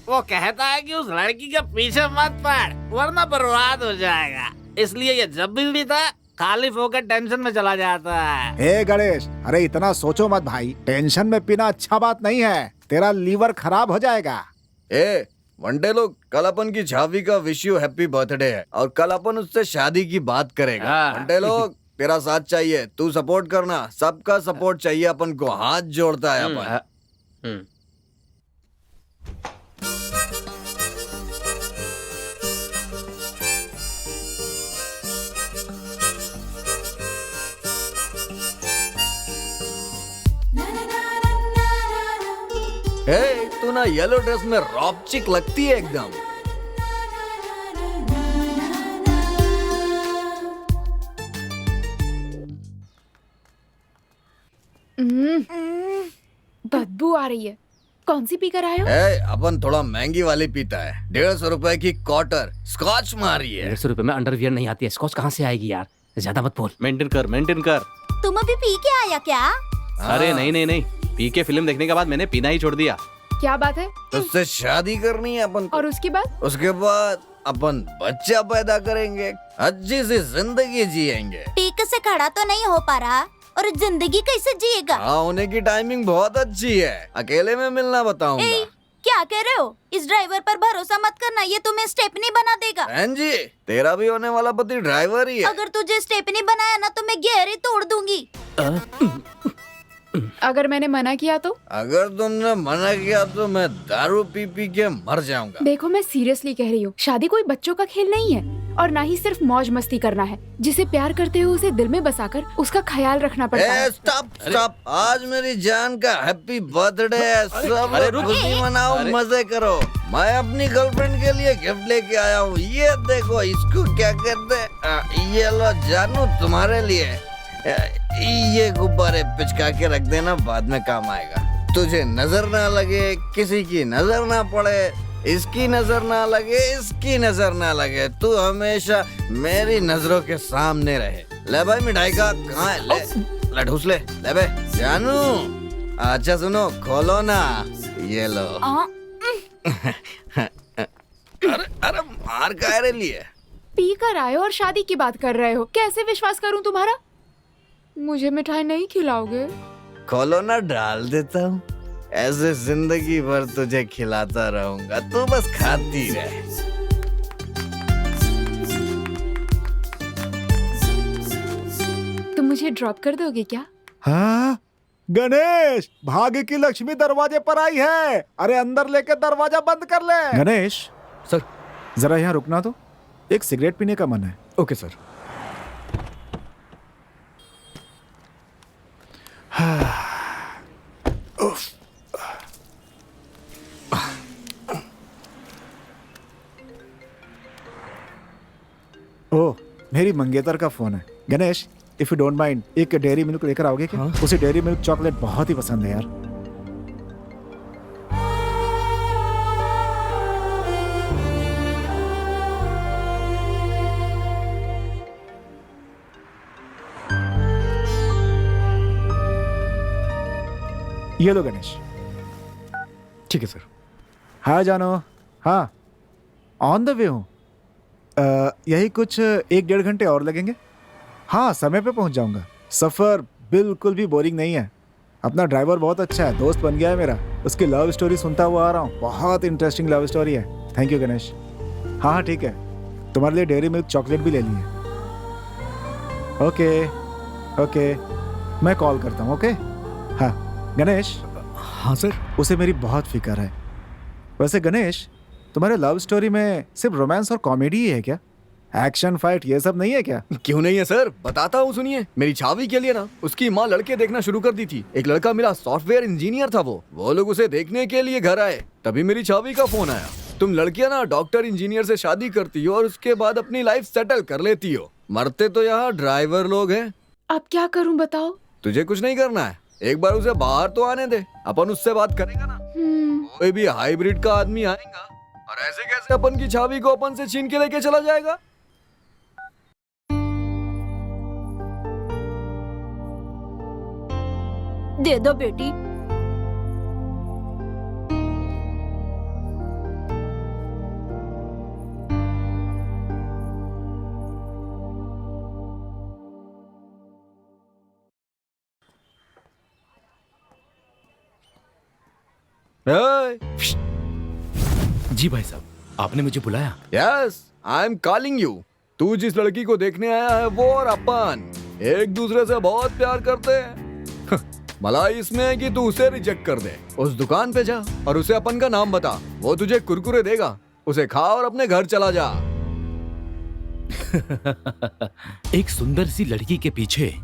[SPEAKER 8] वो कहता है कि उस लड़की के पीछे मत पड़ वरना बर्बाद हो जाएगा। इसलिए ये जब भी पीता है खाली होकर टेंशन में चला जाता है।
[SPEAKER 4] हे गणेश, अरे इतना सोचो मत भाई, टेंशन में पीना अच्छा बात नहीं है, तेरा लीवर खराब हो जाएगा।
[SPEAKER 2] ए वंटे लोग, कल अपन की झावी का विश यू हैप्पी बर्थडे है और कल अपन उससे शादी की बात करेगा। वंटे लोग तेरा साथ चाहिए, तू सपोर्ट करना, सबका सपोर्ट चाहिए अपन को, हाथ जोड़ता है अपन। ए, तू ना येलो ड्रेस में रॉप चिक लगती है एकदम।
[SPEAKER 5] बदबू आ रही है। कौन सी पीकर आए हो?
[SPEAKER 2] अपन थोड़ा महंगी वाली पीता है, 150 रुपए की क्वार्टर स्कॉच मारी है।
[SPEAKER 9] 150 रुपए में अंडरवियर नहीं आती है, स्कॉच कहाँ से आएगी यार? ज्यादा मत बोल।
[SPEAKER 11] मेंटेन कर, मेंटेन कर।
[SPEAKER 6] तुम अभी पी के आया क्या?
[SPEAKER 11] अरे नहीं नहीं नहीं, पी के फिल्म देखने के बाद मैंने पीना ही छोड़ दिया।
[SPEAKER 5] क्या बात है?
[SPEAKER 2] उससे शादी करनी है अपन को।
[SPEAKER 5] और उसके बाद?
[SPEAKER 2] उसके बाद अपन बच्चा पैदा करेंगे, अच्छी सी जिंदगी जिएंगे।
[SPEAKER 6] ठीक से खड़ा तो नहीं हो पा रहा और जिंदगी कैसे जिएगा?
[SPEAKER 2] हाँ, होने की टाइमिंग बहुत अच्छी है, अकेले में मिलना बताऊंगा।
[SPEAKER 6] क्या कह रहे हो? इस ड्राइवर पर भरोसा मत करना, ये तुम्हें स्टेपनी बना देगा।
[SPEAKER 2] बहन जी, तेरा भी होने वाला पति ड्राइवर ही है।
[SPEAKER 6] अगर तुझे स्टेपनी बनाया ना तो मैं गियर ही तोड़ दूंगी।
[SPEAKER 5] अगर मैंने मना किया तो?
[SPEAKER 2] अगर तुमने मना किया तो मैं दारू पी पी के मर जाऊंगा।
[SPEAKER 5] देखो, मैं सीरियसली कह रही हूँ, शादी कोई बच्चों का खेल नहीं है और ना ही सिर्फ मौज मस्ती करना है। जिसे प्यार करते हो उसे दिल में बसाकर उसका ख्याल रखना पड़ता है।
[SPEAKER 2] स्टॉप, आज मेरी जान का हैप्पी बर्थडे है, सब खुशी मनाओ, मजे करो। मैं अपनी गर्लफ्रेंड के लिए गिफ्ट लेके आया हूँ, ये देखो, इसको क्या कहते हैं? ये लो जानू, तुम्हारे लिए। ये गुब्बारे पिचका के रख देना, बाद में काम आएगा। तुझे नजर ना लगे, किसी की नजर ना पड़े, इसकी नजर ना लगे, इसकी नजर ना लगे, तू हमेशा मेरी नजरों के सामने रहे। ले भाई, मिठाई का कहाँ है? ले ठूस ले बे जानू। अच्छा सुनो, खोलो ना, ये लो। अरे मार का रे लिए?
[SPEAKER 5] पी कर आए और शादी की बात कर रहे हो, कैसे विश्वास करूं तुम्हारा? मुझे मिठाई नहीं खिलाओगे?
[SPEAKER 2] खोलो ना, डाल देता हूँ, ऐसे जिंदगी भर तुझे खिलाता रहूंगा, तू बस खाती रहे।
[SPEAKER 5] तुम मुझे ड्रॉप कर दोगे क्या?
[SPEAKER 4] हाँ गणेश, भाग्य की लक्ष्मी दरवाजे पर आई है, अरे अंदर लेके दरवाजा बंद कर ले। गणेश
[SPEAKER 2] सर,
[SPEAKER 4] जरा यहाँ रुकना तो, एक सिगरेट पीने का मन है।
[SPEAKER 2] Okay sir.
[SPEAKER 4] ओह, मेरी मंगेतर का फोन है। Ganesh, if you don't mind, एक डेयरी मिल्क लेकर आओगे क्या? हाँ? उसे डेयरी मिल्क चॉकलेट बहुत ही पसंद है यार। ये लो गणेश।
[SPEAKER 2] ठीक है सर।
[SPEAKER 4] हाँ जानो, हाँ ऑन द वे हूँ। यही कुछ 1-1.5 घंटे और लगेंगे। हाँ, समय पे पहुँच जाऊँगा। सफ़र बिल्कुल भी बोरिंग नहीं है, अपना ड्राइवर बहुत अच्छा है, दोस्त बन गया है मेरा। उसकी लव स्टोरी सुनता हुआ आ रहा हूँ, बहुत इंटरेस्टिंग लव स्टोरी है। Thank you Ganesh. हाँ हाँ ठीक है, तुम्हारे लिए डेयरी मिल्क चॉकलेट भी ले लिए। ओके ओके, मैं कॉल करता हूँ। ओके हाँ गणेश।
[SPEAKER 2] हाँ सर।
[SPEAKER 4] उसे मेरी बहुत फिक्र है। वैसे गणेश, तुम्हारे लव स्टोरी में सिर्फ रोमांस और कॉमेडी ही है क्या? एक्शन फाइट ये सब नहीं है क्या?
[SPEAKER 2] क्यों नहीं है सर, बताता हूँ सुनिए। मेरी छावी के लिए ना उसकी माँ लड़के देखना शुरू कर दी थी। एक लड़का मेरा सॉफ्टवेयर इंजीनियर था, वो लोग उसे देखने के लिए घर आए, तभी मेरी छावी का फोन आया। तुम लड़कियां ना डॉक्टर इंजीनियर से शादी करती हो और उसके बाद अपनी लाइफ सेटल कर लेती हो, मरते तो यहाँ ड्राइवर लोग हैं।
[SPEAKER 5] अब क्या करूँ बताओ?
[SPEAKER 2] तुझे कुछ नहीं करना है, एक बार उसे बाहर तो आने दे, अपन उससे बात करेंगे ना। कोई भी हाइब्रिड का आदमी आएगा और ऐसे कैसे अपन की चाबी को अपन से छीन के लेके चला जाएगा।
[SPEAKER 6] दे दो बेटी।
[SPEAKER 14] जी भाई साहब, आपने मुझे बुलाया?
[SPEAKER 2] Yes, I am calling you. तू जिस लड़की को देखने आया है वो और अपन एक दूसरे से बहुत प्यार करते हैं। भलाई इसमें है कि तू उसे रिजेक्ट कर दे। उस दुकान पे जा और उसे अपन का नाम बता, वो तुझे कुरकुरे देगा, उसे खा और अपने घर चला जा।
[SPEAKER 14] एक सुंदर सी लड़की के पीछे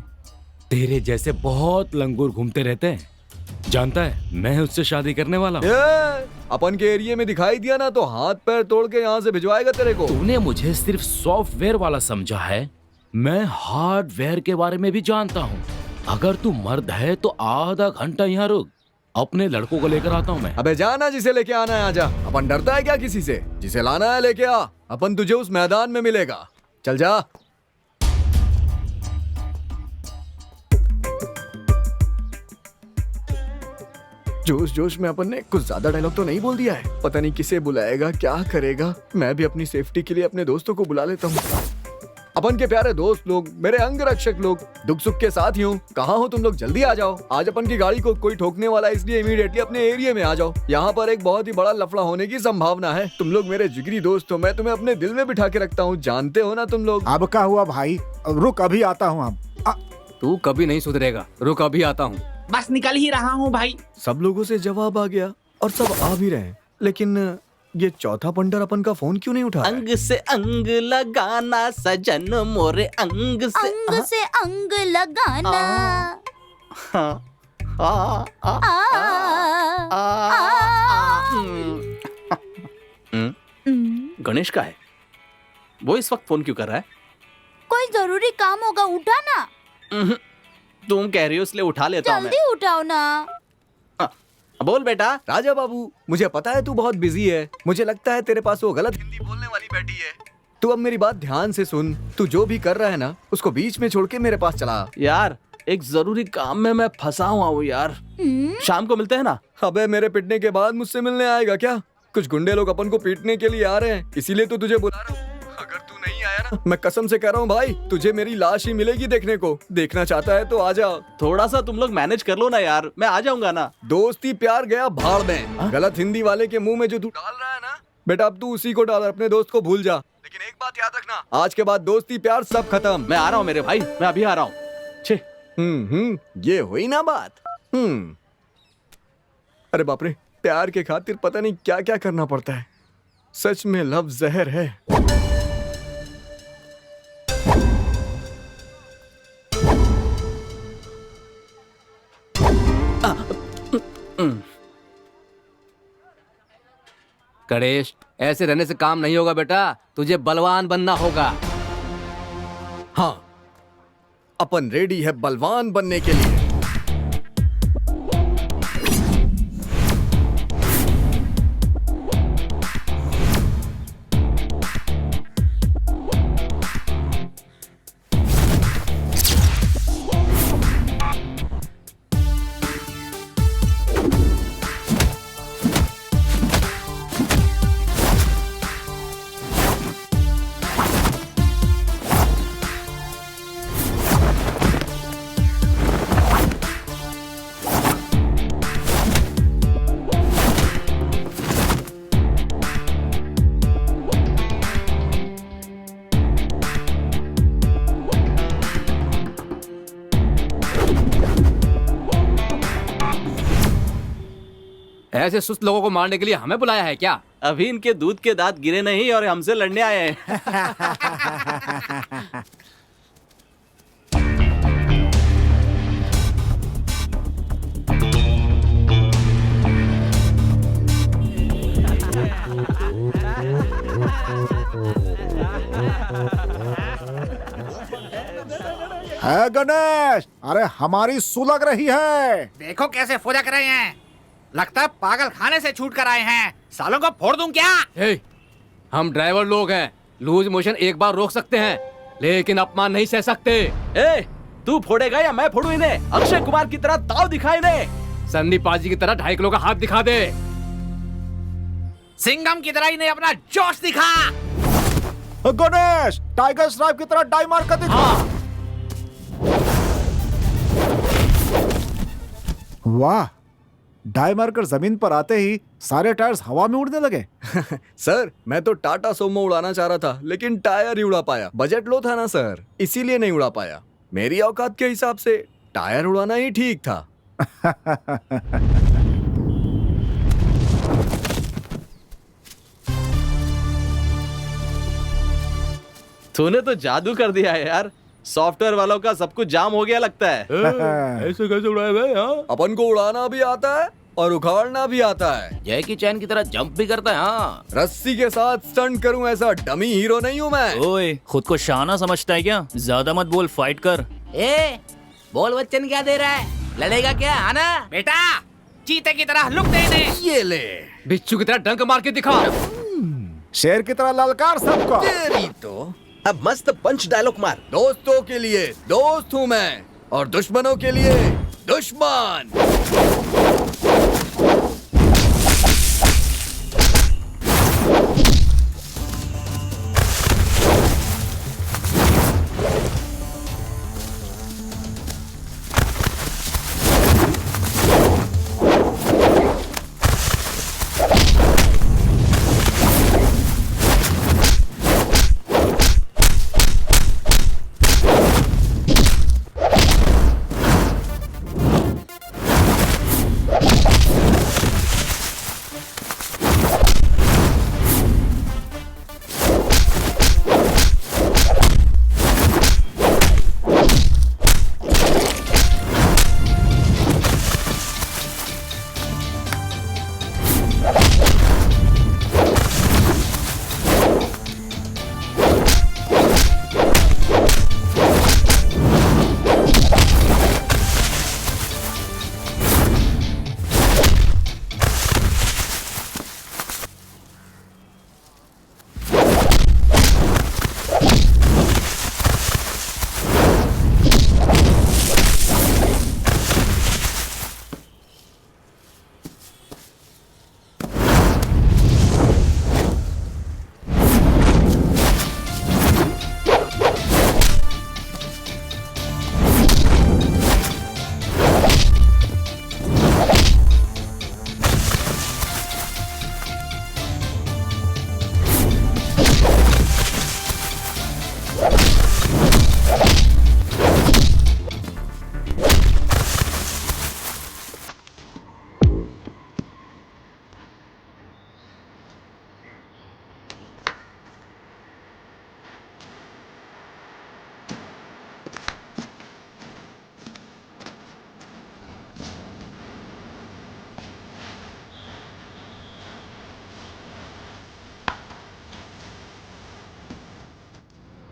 [SPEAKER 14] तेरे जैसे बहुत लंगूर घूमते रहते हैं। जानता है, मैं उससे शादी करने वाला हूँ।
[SPEAKER 2] अपन के एरिया में दिखाई दिया ना तो हाथ पैर तोड़ के यहाँ से भिजवाएगा तेरे को।
[SPEAKER 14] तूने मुझे सिर्फ सॉफ्टवेयर वाला समझा है, मैं हार्डवेयर के बारे में भी जानता हूँ। अगर तू मर्द है तो आधा घंटा यहाँ रुक, अपने लड़कों को लेकर आता हूँ मैं।
[SPEAKER 2] अबे जाना, जिसे लेके आना है आजा। अपन डरता है क्या किसी से? जिसे लाना है लेके आ, अपन तुझे उस मैदान में मिलेगा। चल जा। जोश जोश में अपन ने कुछ ज्यादा डायलॉग तो नहीं बोल दिया है। पता नहीं किसे बुलाएगा, क्या करेगा। मैं भी अपनी सेफ्टी के लिए अपने दोस्तों को बुला लेता हूँ। अपन के प्यारे दोस्त लोग, मेरे अंग रक्षक लोग, दुख सुख के साथ ही हूँ। कहाँ हो तुम लोग? जल्दी आ जाओ। आज अपन की गाड़ी को कोई ठोकने वाला है, इसलिए इमीडिएटली अपने एरिया में आ जाओ। यहाँ पर एक बहुत ही बड़ा लफड़ा होने की संभावना है। तुम लोग मेरे जिगरी दोस्त हो, मैं तुम्हें अपने दिल में बिठा के रखता हूँ, जानते हो ना तुम लोग।
[SPEAKER 4] अब क्या हुआ भाई? रुक, अभी आता हूँ। अब
[SPEAKER 9] तू कभी नहीं सुधरेगा, रुक अभी आता हूँ।
[SPEAKER 13] बस निकल ही रहा हूँ भाई।
[SPEAKER 2] सब लोगों से जवाब आ गया और सब आ भी रहे हैं, लेकिन ये चौथा पंडर अपन का फोन क्यों नहीं उठा?
[SPEAKER 3] अंग से अंग लगाना सजन मोरे, अंग
[SPEAKER 6] से अंग लगाना।
[SPEAKER 3] गणेश का है वो, इस वक्त फोन क्यों कर रहा है?
[SPEAKER 6] कोई जरूरी काम होगा, उठा ना।
[SPEAKER 3] तुम कह रही हो इसलिए उठा लेता हूँ मैं।
[SPEAKER 6] जल्दी उठाओ ना।
[SPEAKER 3] बोल बेटा।
[SPEAKER 2] राजा बाबू, मुझे पता है तू बहुत बिजी है। मुझे लगता है तेरे पास वो गलत हिंदी बोलने वाली बैठी है। तू अब मेरी बात ध्यान से सुन। तू जो भी कर रहा है ना, उसको बीच में छोड़ के मेरे पास चला।
[SPEAKER 3] यार एक जरूरी काम में मैं फंसा हुआ हूँ यार। शाम को मिलते हैं ना?
[SPEAKER 2] अबे मेरे पिटने के बाद मुझसे मिलने आएगा क्या? कुछ गुंडे लोग अपन को पीटने के लिए आ रहे हैं, इसीलिए तो तुझे बुला रहा हूँ। अगर तू नहीं आया ना, मैं कसम से कह रहा हूँ भाई, तुझे मेरी लाश ही मिलेगी देखने को। देखना चाहता है तो आ जा।
[SPEAKER 3] थोड़ा सा तुम लोग मैनेज कर लो ना यार, मैं आ जाऊंगा ना।
[SPEAKER 2] दोस्ती प्यार गया भाड़ में। गलत हिंदी वाले के मुंह में जो तू डाल रहा है ना बेटा, अब तू उसी को डाल, अपने दोस्त को भूल जा। लेकिन एक बात याद रखना, आज के बाद दोस्ती प्यार सब खत्म।
[SPEAKER 3] मैं आ रहा हूँ मेरे भाई, मैं अभी आ रहा हूँ।
[SPEAKER 2] ये हुई ना बात। अरे बाप रे, प्यार के खातिर पता नहीं क्या क्या करना पड़ता है। सच में लव जहर है।
[SPEAKER 9] गणेश, ऐसे रहने से काम नहीं होगा बेटा, तुझे बलवान बनना होगा।
[SPEAKER 2] हाँ, अपन रेडी है बलवान बनने के लिए।
[SPEAKER 9] ऐसे सुस्त लोगों को मारने के लिए हमें बुलाया है क्या?
[SPEAKER 3] अभी इनके दूध के दांत गिरे नहीं और हमसे लड़ने आए हैं।
[SPEAKER 4] है गणेश, अरे हमारी सुलग रही है।
[SPEAKER 8] देखो कैसे फुदक रहे हैं, लगता है पागल खाने से छूट कर आए हैं। सालों को फोड़ दूं क्या?
[SPEAKER 9] हे, हम ड्राइवर लोग हैं, लूज मोशन एक बार रोक सकते हैं लेकिन अपमान नहीं सह सकते।
[SPEAKER 11] ए, तू फोड़ेगा या मैं फोड़ू इन्हें? अक्षय कुमार की तरह दाव दिखा इन्हें।
[SPEAKER 9] संदीप पाजी की तरह 2.5 किलो का हाथ दिखा दे।
[SPEAKER 8] सिंघम की तरह इन्हें अपना जोश दिखा।
[SPEAKER 4] गणेश, टाइगर श्रॉफ की तरह डाई मार कर दिखा। वाह, डाई मारकर जमीन पर आते ही सारे टायर्स हवा में उड़ने लगे।
[SPEAKER 2] सर मैं तो टाटा सोमो उड़ाना चाह रहा था लेकिन टायर ही उड़ा पाया। बजट लो था ना सर, इसीलिए नहीं उड़ा पाया। मेरी औकात के हिसाब से टायर उड़ाना ही ठीक था।
[SPEAKER 11] तूने तो जादू कर दिया है यार। सॉफ्टवेयर वालों का सब कुछ जाम हो गया लगता है।
[SPEAKER 10] ऐसे कैसे उड़ाए भाई? हाँ,
[SPEAKER 2] अपन को उड़ाना भी आता है और उखाड़ना भी आता है।
[SPEAKER 14] जैकी चैन की तरह जंप भी करता है। हाँ,
[SPEAKER 2] रस्सी के साथ स्टंट करूं ऐसा डमी हीरो नहीं हूं मैं।
[SPEAKER 15] ओए, खुद को शाना समझता है क्या? ज्यादा मत बोल, फाइट कर।
[SPEAKER 8] ए, बोल बच्चन क्या दे रहा है? लड़ेगा क्या? आना बेटा, चीते की तरह लुक दे इन्हें।
[SPEAKER 2] ये ले,
[SPEAKER 9] बिच्छू की तरह डंक मार के दिखा।
[SPEAKER 4] शेर की तरह ललकार सबको।
[SPEAKER 2] तेरी तो अब मस्त पंच डायलॉग मार। दोस्तों के लिए दोस्त हूं मैं और दुश्मनों के लिए दुश्मन।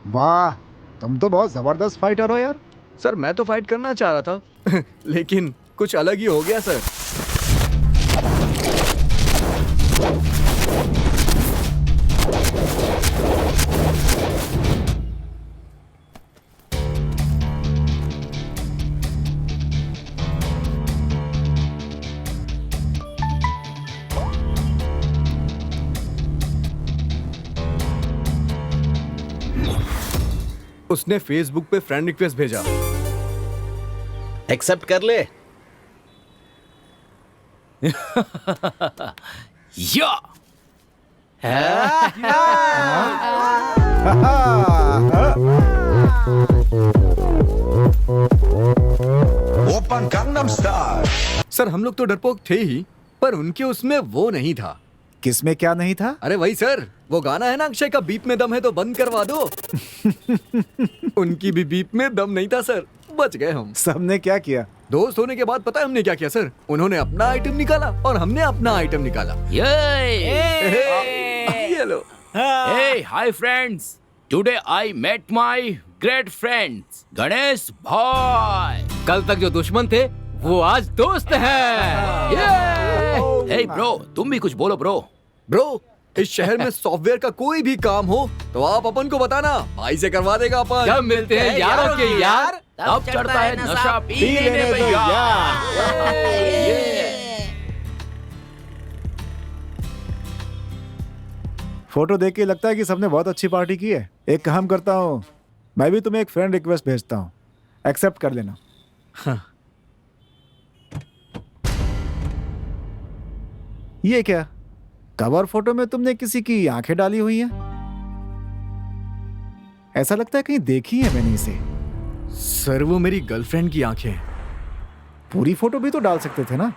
[SPEAKER 4] वाह, तुम तो बहुत जबरदस्त फाइटर हो यार।
[SPEAKER 2] सर मैं तो फाइट करना चाह रहा था लेकिन कुछ अलग ही हो गया सर। उसने फेसबुक पे फ्रेंड रिक्वेस्ट भेजा।
[SPEAKER 11] एक्सेप्ट कर ले।
[SPEAKER 14] या
[SPEAKER 2] ओपन गंगनम स्टाइल। सर हम लोग तो डरपोक थे ही, पर उनके उसमें वो नहीं था।
[SPEAKER 4] किसमें क्या नहीं था?
[SPEAKER 2] अरे वही सर, वो गाना है ना अक्षय का, बीप में दम है तो बंद करवा दो। उनकी भी बीप में दम नहीं था सर, बच गए हम।
[SPEAKER 4] सबने क्या किया?
[SPEAKER 2] दोस्त होने के बाद पता है हमने क्या किया सर? उन्होंने अपना आइटम निकाला और हमने अपना आइटम निकाला।
[SPEAKER 14] ये
[SPEAKER 2] लो।
[SPEAKER 14] Hey, hi friends. Today I met my great friends Ganesh भाई।
[SPEAKER 9] कल तक जो दुश्मन थे वो आज दोस्त हैं।
[SPEAKER 14] हे ब्रो, तुम भी कुछ बोलो ब्रो।
[SPEAKER 2] ब्रो, इस शहर में सॉफ्टवेयर का कोई भी काम हो तो आप अपन को बताना, भाई से करवा देगा अपन।
[SPEAKER 9] जब मिलते हैं यारों के यार
[SPEAKER 14] तब चढ़ता है नशा पी लेने पे
[SPEAKER 4] फोटो देख के लगता है कि सबने बहुत अच्छी पार्टी की है। एक काम करता हूँ, मैं भी तुम्हें एक फ्रेंड रिक्वेस्ट भेजता हूँ, एक्सेप्ट कर लेना।
[SPEAKER 2] हाँ।
[SPEAKER 4] ये क्या, कवर फोटो में तुमने किसी की आंखें डाली हुई हैं? ऐसा लगता है कहीं देखी है मैंने इसे।
[SPEAKER 2] सर वो मेरी गर्लफ्रेंड की आंखें।
[SPEAKER 4] पूरी फोटो भी तो डाल सकते थे ना।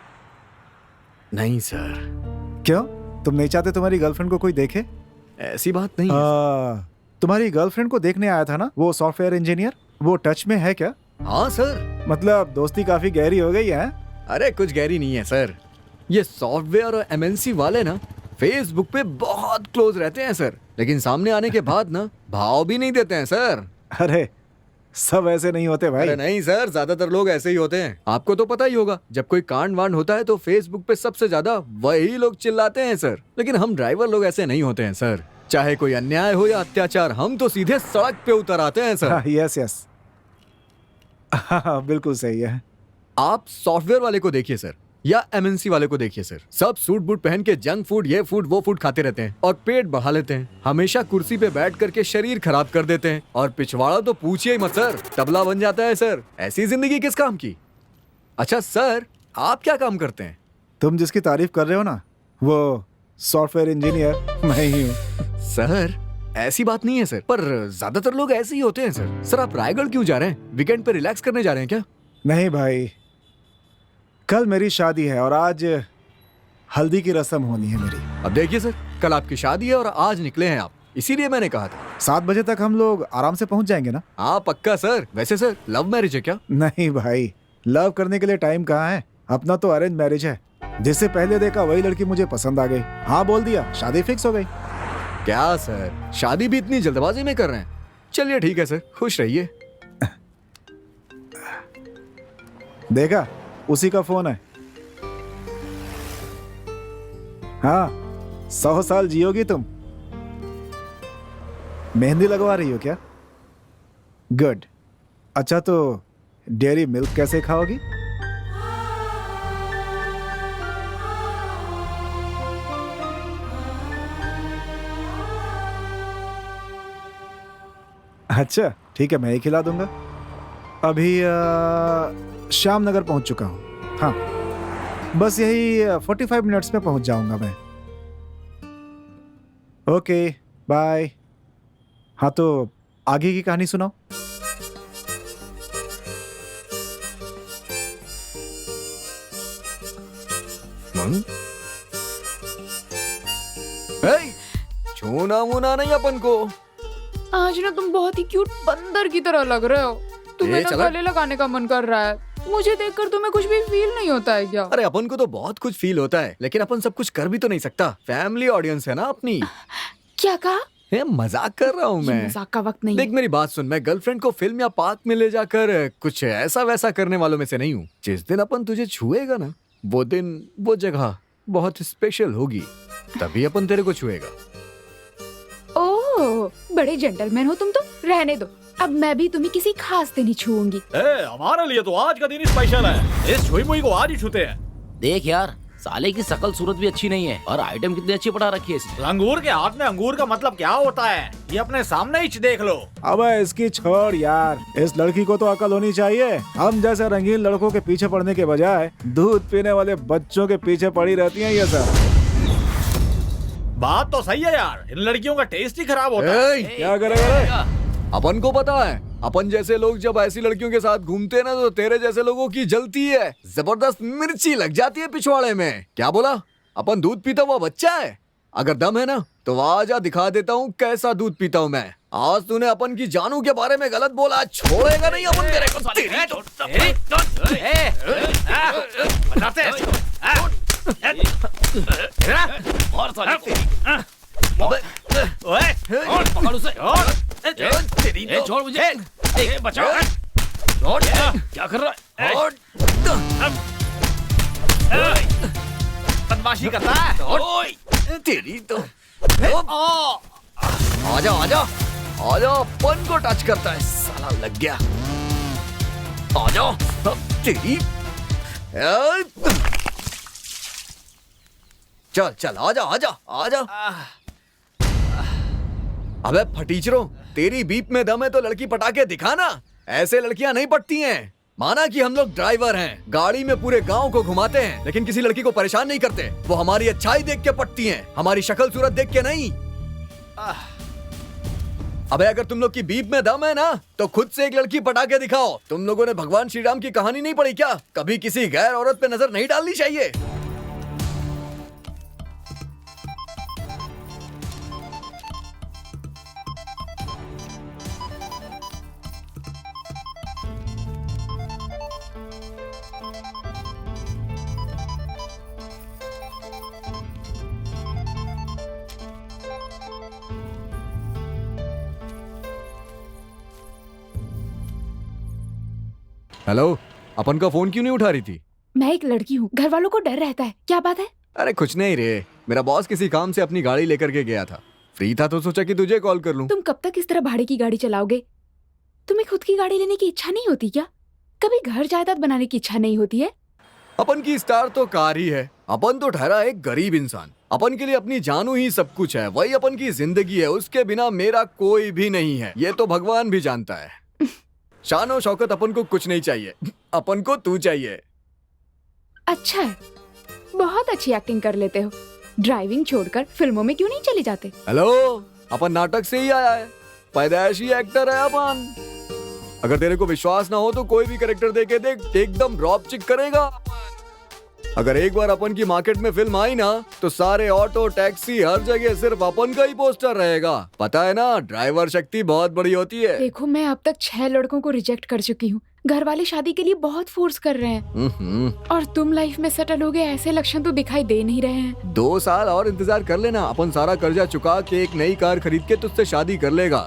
[SPEAKER 2] नहीं सर।
[SPEAKER 4] क्यों, तुम नहीं चाहते तुम्हारी गर्लफ्रेंड को कोई देखे?
[SPEAKER 2] ऐसी बात नहीं है।
[SPEAKER 4] तुम्हारी गर्लफ्रेंड को देखने आया था ना वो सॉफ्टवेयर इंजीनियर, वो टच में है क्या?
[SPEAKER 2] हाँ सर।
[SPEAKER 4] मतलब दोस्ती काफी गहरी हो गई है?
[SPEAKER 2] अरे कुछ गहरी नहीं है सर। ये सॉफ्टवेयर और एमएनसी वाले ना फेसबुक पे बहुत क्लोज रहते हैं सर, लेकिन सामने आने के बाद ना भाव भी नहीं देते हैं सर।
[SPEAKER 4] अरे सब ऐसे नहीं होते भाई।
[SPEAKER 2] अरे नहीं सर, ज्यादातर लोग ऐसे ही होते हैं। आपको तो पता ही होगा, जब कोई कांड वांड होता है तो फेसबुक पे सबसे ज्यादा वही लोग चिल्लाते हैं सर। लेकिन हम ड्राइवर लोग ऐसे नहीं होते हैं सर। चाहे कोई अन्याय हो या अत्याचार, हम तो सीधे सड़क पे उतर आते हैं सर।
[SPEAKER 4] यस यस, बिल्कुल सही है।
[SPEAKER 2] आप सॉफ्टवेयर वाले को देखिए सर, या एमएनसी वाले को देखिए सर, सब सूट बूट पहन के जंक फूड, ये फूड वो फूड खाते रहते हैं और पेट बढ़ा लेते हैं। हमेशा कुर्सी पे बैठ करके शरीर खराब कर देते हैं, और पिछवाड़ा तो पूछिए ही मत सर, तबला बन जाता है सर। ऐसी जिंदगी किस काम की? अच्छा सर, आप क्या काम करते हैं?
[SPEAKER 4] तुम जिसकी तारीफ कर रहे हो ना, वो सॉफ्टवेयर इंजीनियर मैं ही हूँ।
[SPEAKER 2] सर ऐसी बात नहीं है सर, पर ज्यादातर लोग ऐसे ही होते हैं सर। सर आप रायगढ़ क्यों जा रहे हैं? वीकेंड पे रिलैक्स करने जा रहे हैं क्या?
[SPEAKER 4] नहीं भाई, कल मेरी शादी है और आज हल्दी की रस्म होनी है मेरी।
[SPEAKER 2] अब देखिए सर, कल आपकी शादी है और आज निकले हैं आप, इसीलिए मैंने कहा था
[SPEAKER 4] 7 बजे तक हम लोग आराम से पहुंच जाएंगे ना?
[SPEAKER 2] हाँ पक्का सर। वैसे सर लव मैरिज है क्या?
[SPEAKER 4] नहीं भाई, लव करने के लिए टाइम कहाँ है, अपना तो अरेंज मैरिज है। जिससे पहले देखा वही लड़की मुझे पसंद आ गई, हाँ बोल दिया, शादी फिक्स हो गई।
[SPEAKER 2] क्या सर, शादी भी इतनी जल्दबाजी में कर रहे हैं? चलिए ठीक है सर, खुश रहिए।
[SPEAKER 4] देखा, उसी का फोन है। हाँ, 100 साल जियोगी तुम। मेहंदी लगवा रही हो क्या? गुड। अच्छा तो डेयरी मिल्क कैसे खाओगी? अच्छा ठीक है, मैं ही खिला दूंगा। अभी श्याम नगर पहुंच चुका हूं। हाँ, बस यही 45 मिनट्स में पहुंच जाऊंगा मैं। Okay bye. हाँ तो आगे की कहानी सुनाओ।
[SPEAKER 2] छूना मुना नहीं अपन को।
[SPEAKER 5] आज ना तुम बहुत ही क्यूट बंदर की तरह लग रहे हो। तुम्हें ना गले लगाने का मन कर रहा है। मुझे देखकर तुम्हें कुछ भी फील नहीं होता है क्या?
[SPEAKER 2] अरे अपन को तो बहुत कुछ फील होता है, लेकिन अपन सब कुछ कर भी तो नहीं सकता। फैमिली ऑडियंस है ना अपनी।
[SPEAKER 5] क्या कहा?
[SPEAKER 2] मजाक कर रहा हूँ मैं।
[SPEAKER 5] मजाक का वक्त नहीं।
[SPEAKER 2] देख मेरी बात सुन, मैं गर्लफ्रेंड को फिल्म या पार्क में ले जाकर कुछ ऐसा वैसा करने वालों में से नहीं हूँ। जिस दिन अपन तुझे छुएगा ना, वो दिन वो जगह बहुत स्पेशल होगी, तभी अपन तेरे को छुएगा।
[SPEAKER 5] ओह, बड़े जेंटलमैन हो तुम तो। रहने दो, अब मैं भी तुम्हें किसी खास दिन ही छूऊंगी।
[SPEAKER 15] हमारे लिए तो आज का दिन स्पेशल है। इस छुई मुई को आज ही छूते हैं।
[SPEAKER 14] देख यार, साले की शकल सूरत भी अच्छी नहीं है और आइटम कितनी अच्छी पढ़ा रखी है इसने।
[SPEAKER 8] अंगूर के हाथ में अंगूर का मतलब क्या होता है, ये अपने सामने ही देख लो।
[SPEAKER 4] अबे इसकी छोड़ यार, इस लड़की को तो अकल होनी चाहिए। हम जैसे रंगीन लड़कों के पीछे पड़ने के बजाय दूध पीने वाले बच्चों के पीछे पड़ी रहती हैं ये सब।
[SPEAKER 8] बात तो सही है यार, इन लड़कियों का टेस्ट ही खराब होता है।
[SPEAKER 2] क्या करेगा? अपन को पता है, अपन जैसे लोग जब ऐसी लड़कियों के साथ घूमते हैं ना, तो तेरे जैसे लोगों की जलती है, जबरदस्त मिर्ची लग जाती है पिछवाड़े में। क्या बोला? अपन दूध पीता हुआ बच्चा है? अगर दम है ना तो आजा दिखा देता हूँ कैसा दूध पीता हूँ मैं। आज तूने अपन की जानू के बारे में गलत बोला, छोड़ेगा नहीं अपन तेरे को।
[SPEAKER 14] छोड़ मुझे। बचाओ। क्या कर रहा है?
[SPEAKER 2] बदमाशी करता है। तेरी तो आजा आजा आजा, अपन को टच करता है साला, लग गया। आजा तेरी, चल चल आजा आजा आजा। अबे फटीचरों, तेरी बीप में दम है तो लड़की पटा के दिखा ना। ऐसे लड़कियां नहीं पटती हैं। माना कि हम लोग ड्राइवर हैं, गाड़ी में पूरे गांव को घुमाते हैं, लेकिन किसी लड़की को परेशान नहीं करते। वो हमारी अच्छाई देख के पटती हैं, हमारी शक्ल सूरत देख के नहीं। अबे अगर तुम लोग की बीप में दम है ना, तो खुद से एक लड़की पटा के दिखाओ। तुम लोगों ने भगवान श्री राम की कहानी नहीं पढ़ी क्या? कभी किसी गैर औरत पे नजर नहीं डालनी चाहिए। हेलो, अपन का फोन क्यों नहीं उठा रही थी?
[SPEAKER 5] मैं एक लड़की हूँ, घर वालों को डर रहता है। क्या बात है?
[SPEAKER 2] अरे कुछ नहीं रे, मेरा बॉस किसी काम से अपनी गाड़ी लेकर के गया था। फ्री था तो सोचा कि तुझे कॉल कर लूं।
[SPEAKER 5] तुम कब तक इस तरह भाड़े की गाड़ी चलाओगे? तुम्हें खुद की गाड़ी लेने की इच्छा नहीं होती क्या? कभी घर जायदाद बनाने की इच्छा नहीं होती है?
[SPEAKER 2] अपन की स्टार तो कार ही है। अपन तो ठहरा एक गरीब इंसान। अपन के लिए अपनी जानू ही सब कुछ है, वही अपन की जिंदगी है। उसके बिना मेरा कोई भी नहीं है, ये तो भगवान भी जानता है। शान और शौकत अपन को कुछ नहीं चाहिए, अपन को तू चाहिए।
[SPEAKER 5] अच्छा है, बहुत अच्छी एक्टिंग कर लेते हो। ड्राइविंग छोड़कर फिल्मों में क्यों नहीं चले जाते?
[SPEAKER 2] हेलो, अपन नाटक से ही आया है, पैदाइशी एक्टर है अपन। अगर तेरे को विश्वास ना हो तो कोई भी कैरेक्टर दे के देख, एकदम ड्रॉप चिक करेगा। अगर एक बार अपन की मार्केट में फिल्म आई ना, तो सारे ऑटो टैक्सी हर जगह सिर्फ अपन का ही पोस्टर रहेगा। पता है ना, ड्राइवर शक्ति बहुत बड़ी होती है।
[SPEAKER 5] देखो, मैं अब तक 6 लड़कों को रिजेक्ट कर चुकी हूँ। घर वाले शादी के लिए बहुत फोर्स कर रहे हैं, और तुम लाइफ में सेटल हो गए ऐसे लक्षण तो दिखाई दे नहीं रहे हैं।
[SPEAKER 2] 2 साल और इंतजार कर लेना, अपन सारा कर्जा चुका के एक नई कार खरीद के तुझसे शादी कर लेगा।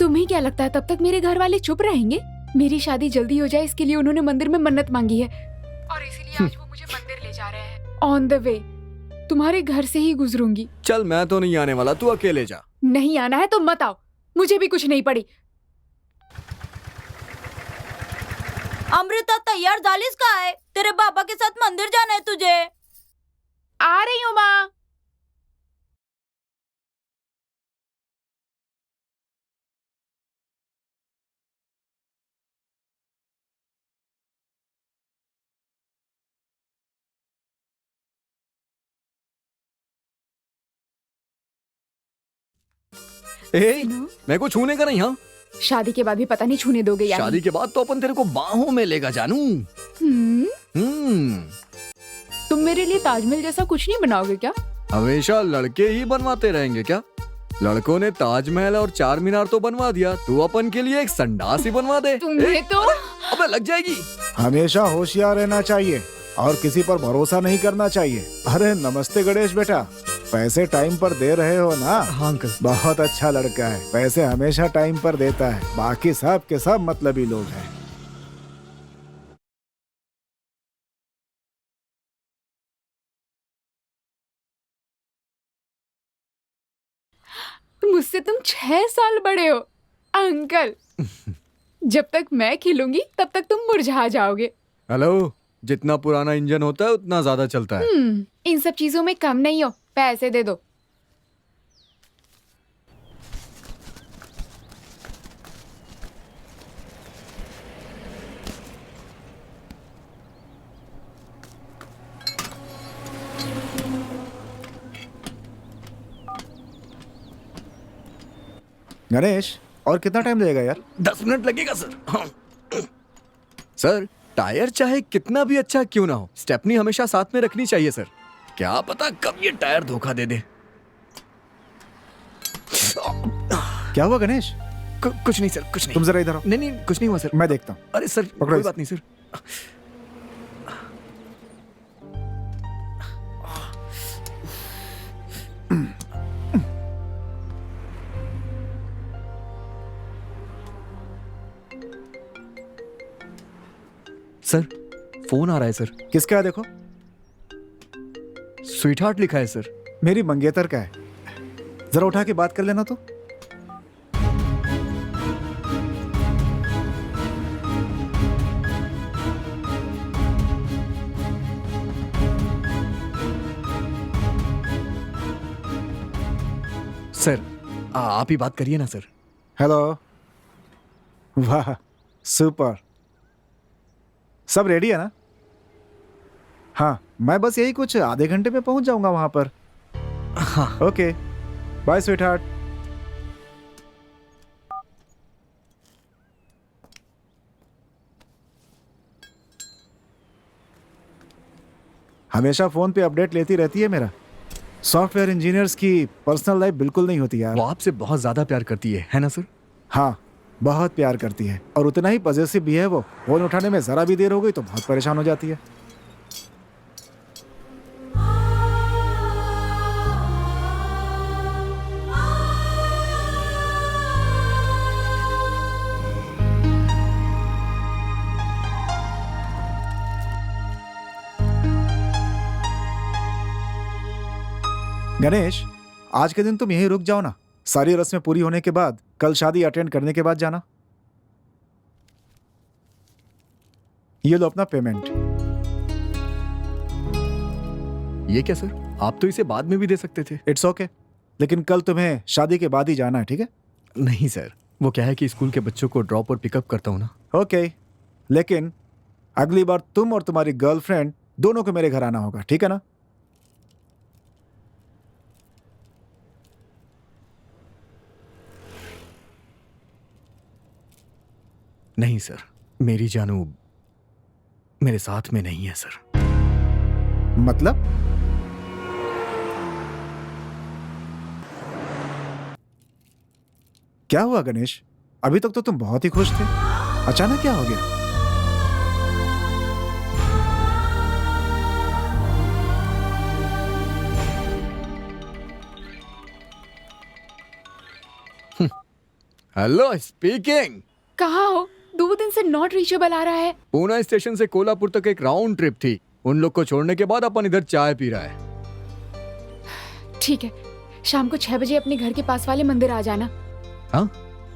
[SPEAKER 5] तुम्हें क्या लगता है तब तक मेरे घर वाले चुप रहेंगे? मेरी शादी जल्दी हो जाए इसके लिए उन्होंने मंदिर में मन्नत मांगी है, और इसीलिए आज वो मुझे मंदिर ले जा रहे हैं। ऑन द वे तुम्हारे घर से ही गुजरूंगी।
[SPEAKER 2] चल, मैं तो नहीं आने वाला, तू अकेले जा।
[SPEAKER 5] नहीं आना है तो मत आओ, मुझे भी कुछ नहीं पड़ी।
[SPEAKER 6] अमृता तैयार झालीस काय? तेरे बाबा के साथ मंदिर जाना है तुझे।
[SPEAKER 5] आ रही हूँ माँ।
[SPEAKER 2] मेरे को छूने का नहीं। हाँ,
[SPEAKER 5] शादी के बाद भी पता नहीं छूने दोगे या
[SPEAKER 2] शादी के बाद तो अपन तेरे को बाहों में लेगा जानू।
[SPEAKER 5] तुम मेरे लिए ताजमहल जैसा कुछ नहीं बनाओगे क्या?
[SPEAKER 2] हमेशा लड़के ही बनवाते रहेंगे क्या? लड़कों ने ताजमहल और 4 मीनार तो बनवा दिया, तू अपन के लिए एक संडास ही बनवा दे।
[SPEAKER 5] तुम्हें तो
[SPEAKER 2] अबे लग जाएगी।
[SPEAKER 4] हमेशा होशियार रहना चाहिए और किसी पर भरोसा नहीं करना चाहिए। अरे नमस्ते गणेश बेटा, पैसे टाइम पर दे रहे हो ना?
[SPEAKER 2] हाँ अंकल।
[SPEAKER 4] बहुत अच्छा लड़का है, पैसे हमेशा टाइम पर देता है। बाकी सब के सब मतलबी लोग हैं।
[SPEAKER 5] मुझसे तुम 6 साल बड़े हो अंकल। जब तक मैं खिलूंगी तब तक तुम मुरझा जाओगे।
[SPEAKER 2] हेलो, जितना पुराना इंजन होता है उतना ज्यादा चलता है।
[SPEAKER 5] इन सब चीजों में कम नहीं हो, पैसे दे दो।
[SPEAKER 4] गणेश, और कितना टाइम लगेगा यार?
[SPEAKER 2] 10 मिनट लगेगा सर। हाँ। सर, टायर चाहे कितना भी अच्छा क्यों ना हो, स्टेपनी हमेशा साथ में रखनी चाहिए सर। क्या पता कब ये टायर धोखा दे दे।
[SPEAKER 4] क्या हुआ गणेश?
[SPEAKER 2] कुछ नहीं सर, कुछ नहीं।
[SPEAKER 4] तुम जरा इधर आओ।
[SPEAKER 2] नहीं, कुछ नहीं हुआ सर।
[SPEAKER 4] मैं देखता हूँ।
[SPEAKER 2] अरे सर, कोई बात नहीं सर। सर फोन आ रहा है सर।
[SPEAKER 4] किसका है देखो?
[SPEAKER 2] स्वीट हार्ट लिखा है सर।
[SPEAKER 4] मेरी मंगेतर का है, जरा उठा के बात कर लेना तो।
[SPEAKER 2] सर आप ही बात करिए ना सर।
[SPEAKER 4] हेलो। वाह सुपर, सब रेडी है ना? हाँ मैं बस यही कुछ आधे घंटे में पहुंच जाऊंगा वहां पर।
[SPEAKER 2] हाँ
[SPEAKER 4] ओके बाय स्वीट हार्ट। हमेशा फोन पे अपडेट लेती रहती है मेरा। सॉफ्टवेयर इंजीनियर्स की पर्सनल लाइफ बिल्कुल नहीं होती यार।
[SPEAKER 2] वो आपसे बहुत ज्यादा प्यार करती है ना सर?
[SPEAKER 4] हाँ बहुत प्यार करती है और उतना ही पॉजिटिव भी है वो। फोन उठाने में जरा भी देर हो गई तो बहुत परेशान हो जाती है। गणेश आज के दिन तुम यहीं रुक जाओ ना, सारी रस्में पूरी होने के बाद कल शादी अटेंड करने के बाद जाना। ये लो अपना पेमेंट।
[SPEAKER 2] ये क्या सर, आप तो इसे बाद में भी दे सकते थे।
[SPEAKER 4] इट्स ओके लेकिन कल तुम्हें शादी के बाद ही जाना है, ठीक है?
[SPEAKER 2] नहीं सर, वो क्या है कि स्कूल के बच्चों को ड्रॉप और पिकअप करता हूँ ना।
[SPEAKER 4] ओके लेकिन अगली बार तुम और तुम्हारी गर्लफ्रेंड दोनों को मेरे घर आना होगा, ठीक है ना?
[SPEAKER 2] नहीं सर, मेरी जानू मेरे साथ में नहीं है सर।
[SPEAKER 4] मतलब? क्या हुआ गणेश? अभी तक तो तुम बहुत ही खुश थे, अचानक क्या हो गया?
[SPEAKER 2] Hello speaking.
[SPEAKER 5] कहाँ हो? 2 दिन से नॉट रीचेबल आ रहा है।
[SPEAKER 2] पूना स्टेशन से कोल्हापुर तक एक राउंड ट्रिप थी, उन लोग को छोड़ने के बाद अपन इधर चाय पी रहा है।
[SPEAKER 5] ठीक है, शाम को 6 बजे अपने घर के पास वाले मंदिर आ जाना।
[SPEAKER 2] हाँ?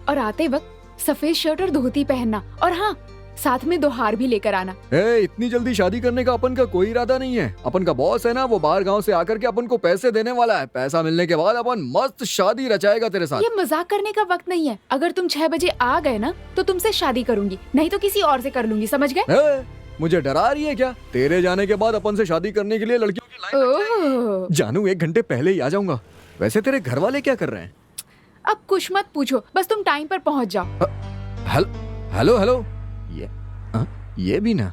[SPEAKER 5] और आते वक्त सफेद शर्ट और धोती पहनना, और हाँ साथ में 2 हार भी लेकर आना।
[SPEAKER 2] इतनी जल्दी शादी करने का अपन का कोई इरादा नहीं है। अपन का बॉस है ना, वो बाहर गांव से आकर के अपन को पैसे देने वाला है। पैसा मिलने के बाद अपन मस्त शादी रचाएगा तेरे साथ।
[SPEAKER 5] ये मजाक करने का वक्त नहीं है। अगर तुम 6 बजे आ गए ना तो तुमसे शादी करूंगी, नहीं तो किसी और से कर लूंगी, समझ गए?
[SPEAKER 2] मुझे डरा रही है क्या? तेरे जाने के बाद अपन से शादी करने के लिए लड़कियों की लाइन। जानू 1 घंटे पहले ही आ जाऊंगा। वैसे तेरे घर वाले क्या कर रहे हैं?
[SPEAKER 5] अब कुछ मत पूछो, बस तुम टाइम पर पहुंच जाओ।
[SPEAKER 2] हेलो हेलो, ये भी ना।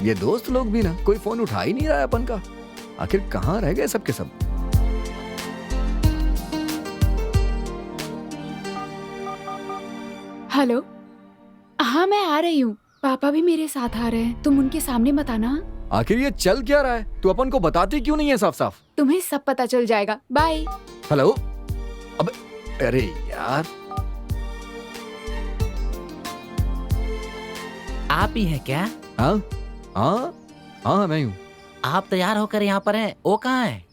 [SPEAKER 2] ये दोस्त लोग भी ना, कोई फोन उठा ही नहीं रहा है अपन का। आखिर कहाँ रह गए सब के सब?
[SPEAKER 5] हेलो, हाँ मैं आ रही हूँ। पापा भी मेरे साथ आ रहे हैं, तुम उनके सामने मत आना।
[SPEAKER 2] आखिर ये चल क्या रहा है? तू अपन को बताती क्यों नहीं है साफ साफ?
[SPEAKER 5] तुम्हें सब पता चल जाएगा। बाय।
[SPEAKER 2] हेलो, अब अरे यार,
[SPEAKER 8] आप ही हैं क्या?
[SPEAKER 2] हाँ हाँ हाँ मैं हूँ।
[SPEAKER 8] आप तैयार होकर यहाँ पर हैं, वो कहाँ है?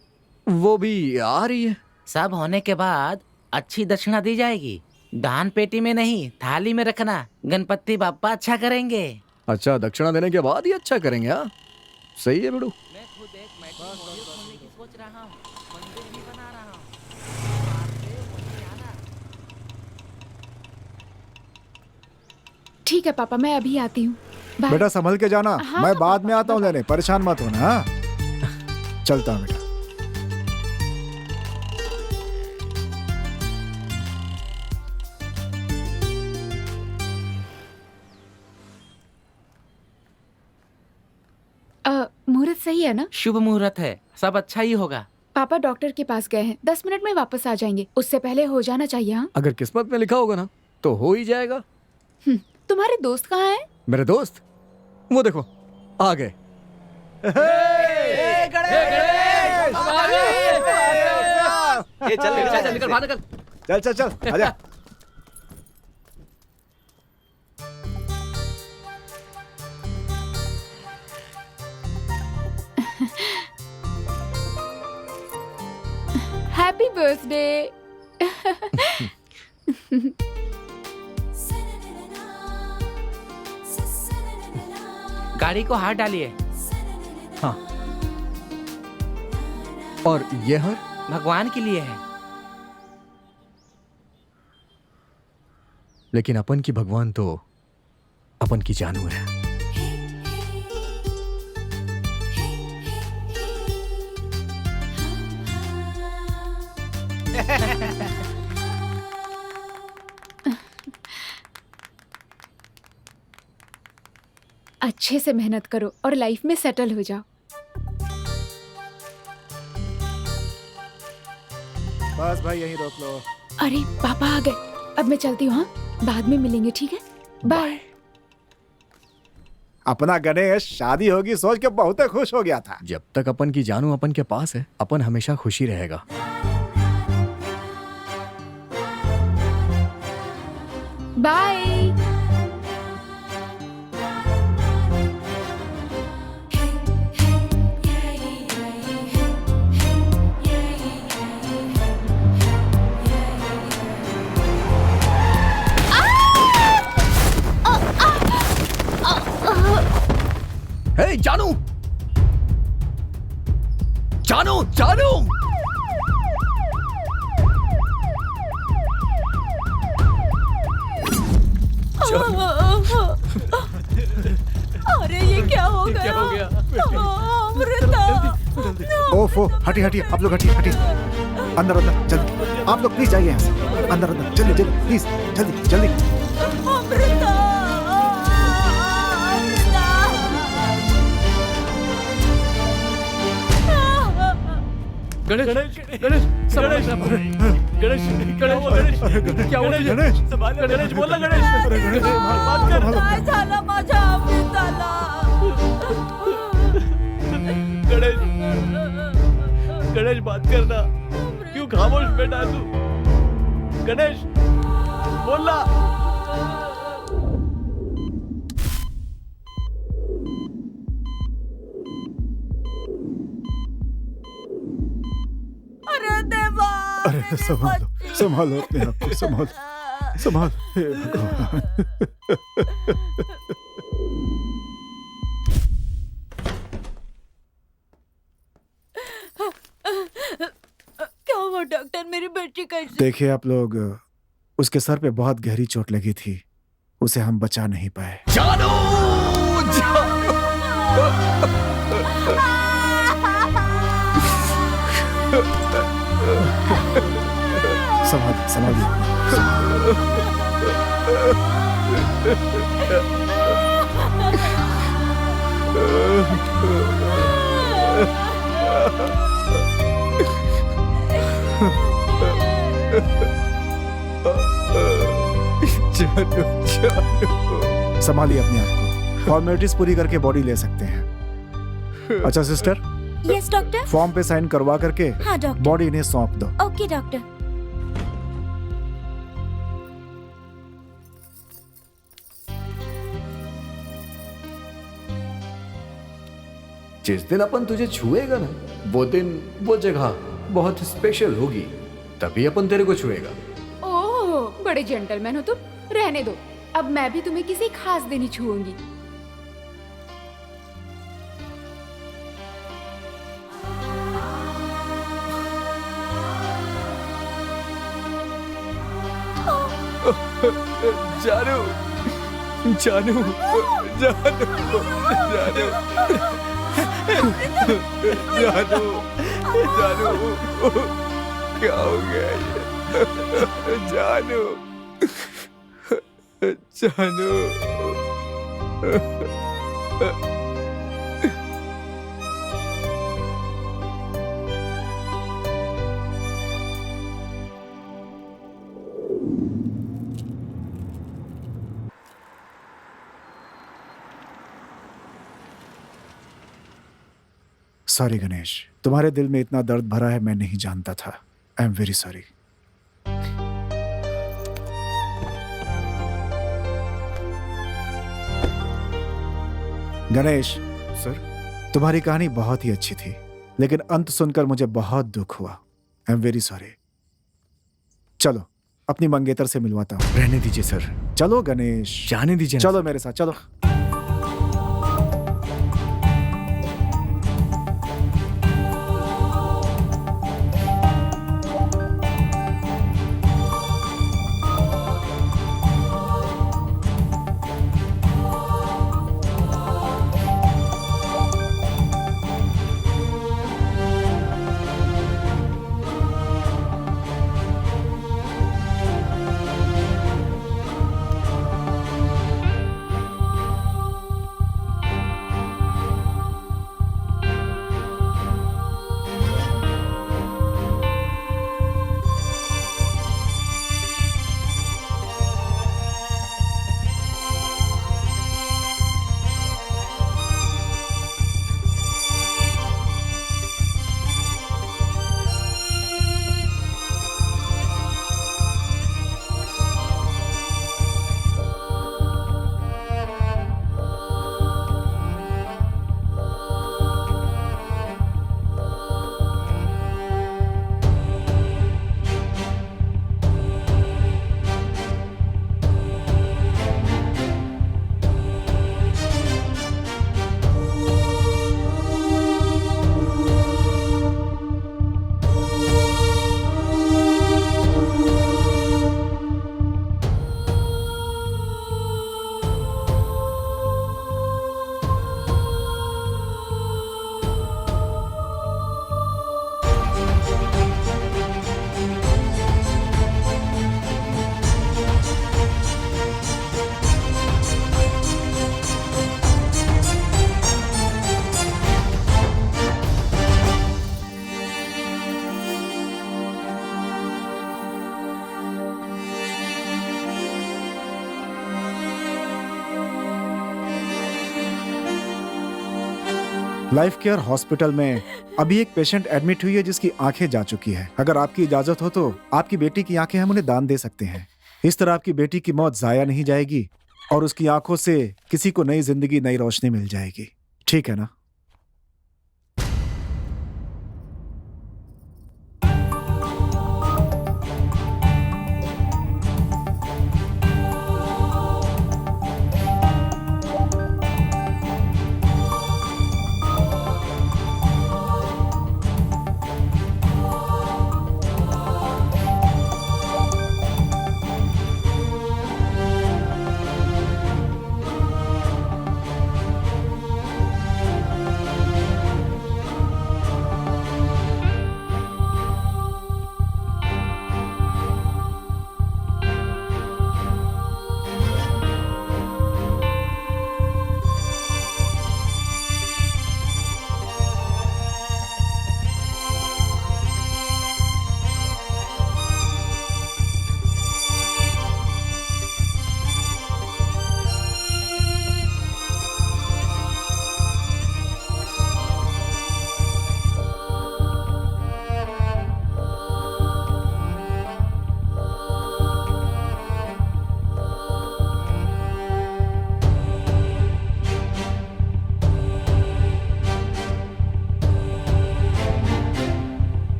[SPEAKER 2] वो भी आ रही है।
[SPEAKER 8] सब होने के बाद अच्छी दक्षिणा दी जाएगी। दान पेटी में नहीं, थाली में रखना। गणपति बाप्पा अच्छा करेंगे।
[SPEAKER 2] अच्छा, दक्षिणा देने के बाद ही अच्छा करेंगे? हाँ सही है बेड़ू।
[SPEAKER 8] मैं खुद एक मेट्रो खोलने की सोच रहा हूँ, मंदिर भी बना रहा हूँ।
[SPEAKER 5] ठीक है पापा, मैं अभी आती हूँ।
[SPEAKER 4] बेटा संभल के जाना।
[SPEAKER 5] हाँ,
[SPEAKER 4] मैं
[SPEAKER 5] हाँ,
[SPEAKER 4] बाद में आता हूँ लेने, परेशान मत होना। हाँ? चलता हूँ बेटा।
[SPEAKER 5] मुहूर्त सही है ना?
[SPEAKER 8] शुभ मुहूर्त है, सब अच्छा ही होगा।
[SPEAKER 5] पापा डॉक्टर के पास गए हैं, 10 मिनट में वापस आ जाएंगे। उससे पहले हो जाना चाहिए। हाँ?
[SPEAKER 2] अगर किस्मत में लिखा होगा ना तो हो ही जाएगा।
[SPEAKER 5] तुम्हारे दोस्त कहाँ हैं?
[SPEAKER 2] मेरे दोस्त वो देखो आ गए।
[SPEAKER 9] चल निकल बाहर निकल।
[SPEAKER 4] चल चल चल आजा।
[SPEAKER 5] Happy birthday.
[SPEAKER 13] गाड़ी को हाथ डालिए।
[SPEAKER 2] हाँ। और ये हर
[SPEAKER 13] भगवान के लिए है।
[SPEAKER 2] लेकिन अपन की भगवान तो अपन की जानू है।
[SPEAKER 5] अच्छे से मेहनत करो और लाइफ में सेटल हो जाओ।
[SPEAKER 4] बस भाई यहीं रोक लो।
[SPEAKER 5] अरे पापा आ गए, अब मैं चलती हूँ। हाँ, बाद में मिलेंगे, ठीक है? बाय।
[SPEAKER 4] अपना गणेश शादी होगी सोच के बहुत खुश हो गया था।
[SPEAKER 2] जब तक अपन की जानू अपन के पास है, अपन हमेशा खुशी रहेगा।
[SPEAKER 5] बाय।
[SPEAKER 2] हे जानू, जानू, जानू।
[SPEAKER 6] अरे ये क्या हो गया?
[SPEAKER 9] क्या हो गया?
[SPEAKER 6] अमृता।
[SPEAKER 4] ओफो, हटिए हटिए, आप लोग हटिए हटिए। अंदर अंदर जल्दी, आप लोग प्लीज जाइए यहाँ से। अंदर अंदर जल्दी जल्दी प्लीज, जल्दी जल्दी।
[SPEAKER 6] अमृता।
[SPEAKER 3] गणेश गणेश गणेश गणेश गणेश गणेश क्या हुआ? गणेश गणेश बोल ना गणेश। बात कर।
[SPEAKER 6] काय झालं माझ्या अमृताला?
[SPEAKER 3] गणेश गणेश बात करना, क्यों खामोश बैठा तू? गणेश बोल ना।
[SPEAKER 6] अरे देवा।
[SPEAKER 4] अरे संभालो संभालो अपने आप को, संभालो संभालो। हे भगवान।
[SPEAKER 6] क्या हुआ डॉक्टर? मेरी बेटी कैसी?
[SPEAKER 4] देखिए आप लोग, उसके सर पे बहुत गहरी चोट लगी थी, उसे हम बचा नहीं पाए।
[SPEAKER 2] जानू,
[SPEAKER 4] संभालिए संभालिए। संभालिए अपने आप को, फॉर्मेलिटीज पूरी करके बॉडी ले सकते हैं। अच्छा सिस्टर,
[SPEAKER 6] यस डॉक्टर।
[SPEAKER 4] फॉर्म पे साइन करवा करके
[SPEAKER 6] हाँ डॉक्टर।
[SPEAKER 4] बॉडी इन्हें सौंप दो।
[SPEAKER 6] Okay doctor.
[SPEAKER 2] जिस दिन अपन तुझे छुएगा ना, वो दिन वो जगह बहुत स्पेशल होगी, तभी अपन तेरे को छुएगा।
[SPEAKER 5] ओह, बड़े जेंटलमैन हो तुम। रहने दो, अब मैं भी तुम्हें किसी खास दिन ही छूऊंगी।
[SPEAKER 2] जानू, जानू, जानू, जानू, जानू, जानू, क्या हो गया ये? जानू, जानू।
[SPEAKER 4] सॉरी गणेश, तुम्हारे दिल में इतना दर्द भरा है मैं नहीं जानता था। I am very sorry. Ganesh
[SPEAKER 2] sir,
[SPEAKER 4] तुम्हारी कहानी बहुत ही अच्छी थी, लेकिन अंत सुनकर मुझे बहुत दुख हुआ। I am very sorry. चलो अपनी मंगेतर से मिलवाता हूँ।
[SPEAKER 2] रहने दीजिए सर।
[SPEAKER 4] चलो गणेश,
[SPEAKER 2] जाने दीजिए ना।
[SPEAKER 4] चलो मेरे साथ चलो। लाइफ केयर हॉस्पिटल में अभी एक पेशेंट एडमिट हुई है जिसकी आंखें जा चुकी है। अगर आपकी इजाजत हो तो आपकी बेटी की आंखें हम उन्हें दान दे सकते हैं। इस तरह आपकी बेटी की मौत जाया नहीं जाएगी और उसकी आंखों से किसी को नई जिंदगी, नई रोशनी मिल जाएगी। ठीक है ना?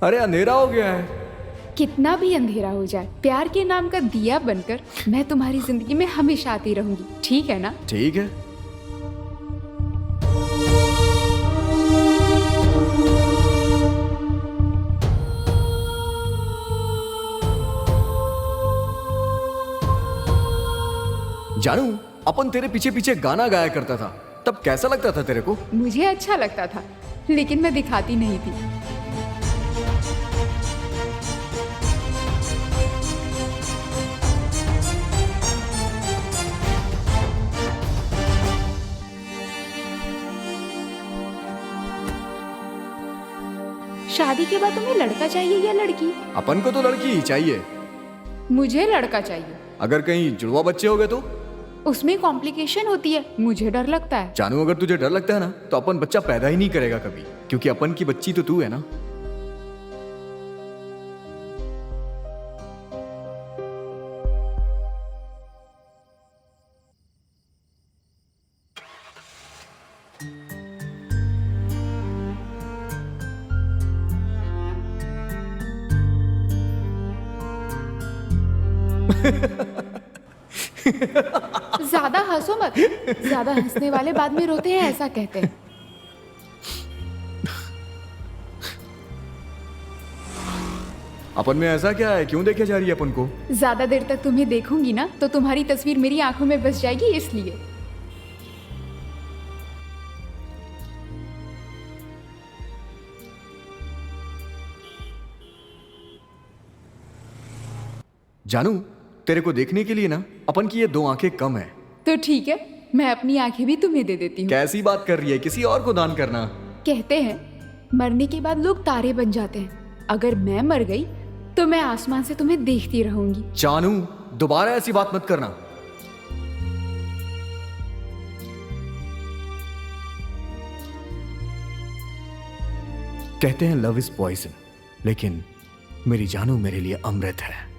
[SPEAKER 2] अरे अंधेरा हो गया है।
[SPEAKER 5] कितना भी अंधेरा हो जाए, प्यार के नाम का दिया बनकर मैं तुम्हारी जिंदगी में हमेशा आती रहूंगी, ठीक है ना?
[SPEAKER 2] ठीक है। जानू, अपन तेरे पीछे पीछे गाना गाया करता था, तब कैसा लगता था तेरे को?
[SPEAKER 5] मुझे अच्छा लगता था, लेकिन मैं दिखाती नहीं थी। शादी के बाद तुम्हें लड़का चाहिए या लड़की?
[SPEAKER 2] अपन को तो लड़की ही चाहिए।
[SPEAKER 5] मुझे लड़का चाहिए।
[SPEAKER 2] अगर कहीं जुड़वा बच्चे हो गए तो?
[SPEAKER 5] उसमें कॉम्प्लिकेशन होती है, मुझे डर लगता है।
[SPEAKER 2] जानू, अगर तुझे डर लगता है ना, तो अपन बच्चा पैदा ही नहीं करेगा कभी, क्योंकि अपन की बच्ची तो तू है ना।
[SPEAKER 5] ज्यादा हंसो मत, ज्यादा हंसने वाले बाद में रोते हैं, ऐसा कहते हैं।
[SPEAKER 2] अपन में ऐसा क्या है, क्यों देखे जा रही है अपन को?
[SPEAKER 5] ज्यादा देर तक तुम्हें देखूंगी ना तो तुम्हारी तस्वीर मेरी आंखों में बस जाएगी, इसलिए।
[SPEAKER 2] जानू, तेरे को देखने के लिए ना अपन की ये 2 आंखें कम है।
[SPEAKER 5] तो ठीक है, मैं अपनी आंखें भी तुम्हें दे देती हूँ।
[SPEAKER 2] कैसी बात कर रही है, किसी और को दान करना।
[SPEAKER 5] कहते हैं मरने के बाद लोग तारे बन जाते हैं, अगर मैं मर गई तो मैं आसमान से तुम्हें देखती रहूंगी।
[SPEAKER 2] जानू, दोबारा ऐसी बात मत करना। कहते हैं लव इज पॉइजन, लेकिन मेरी जानू मेरे लिए अमृत है।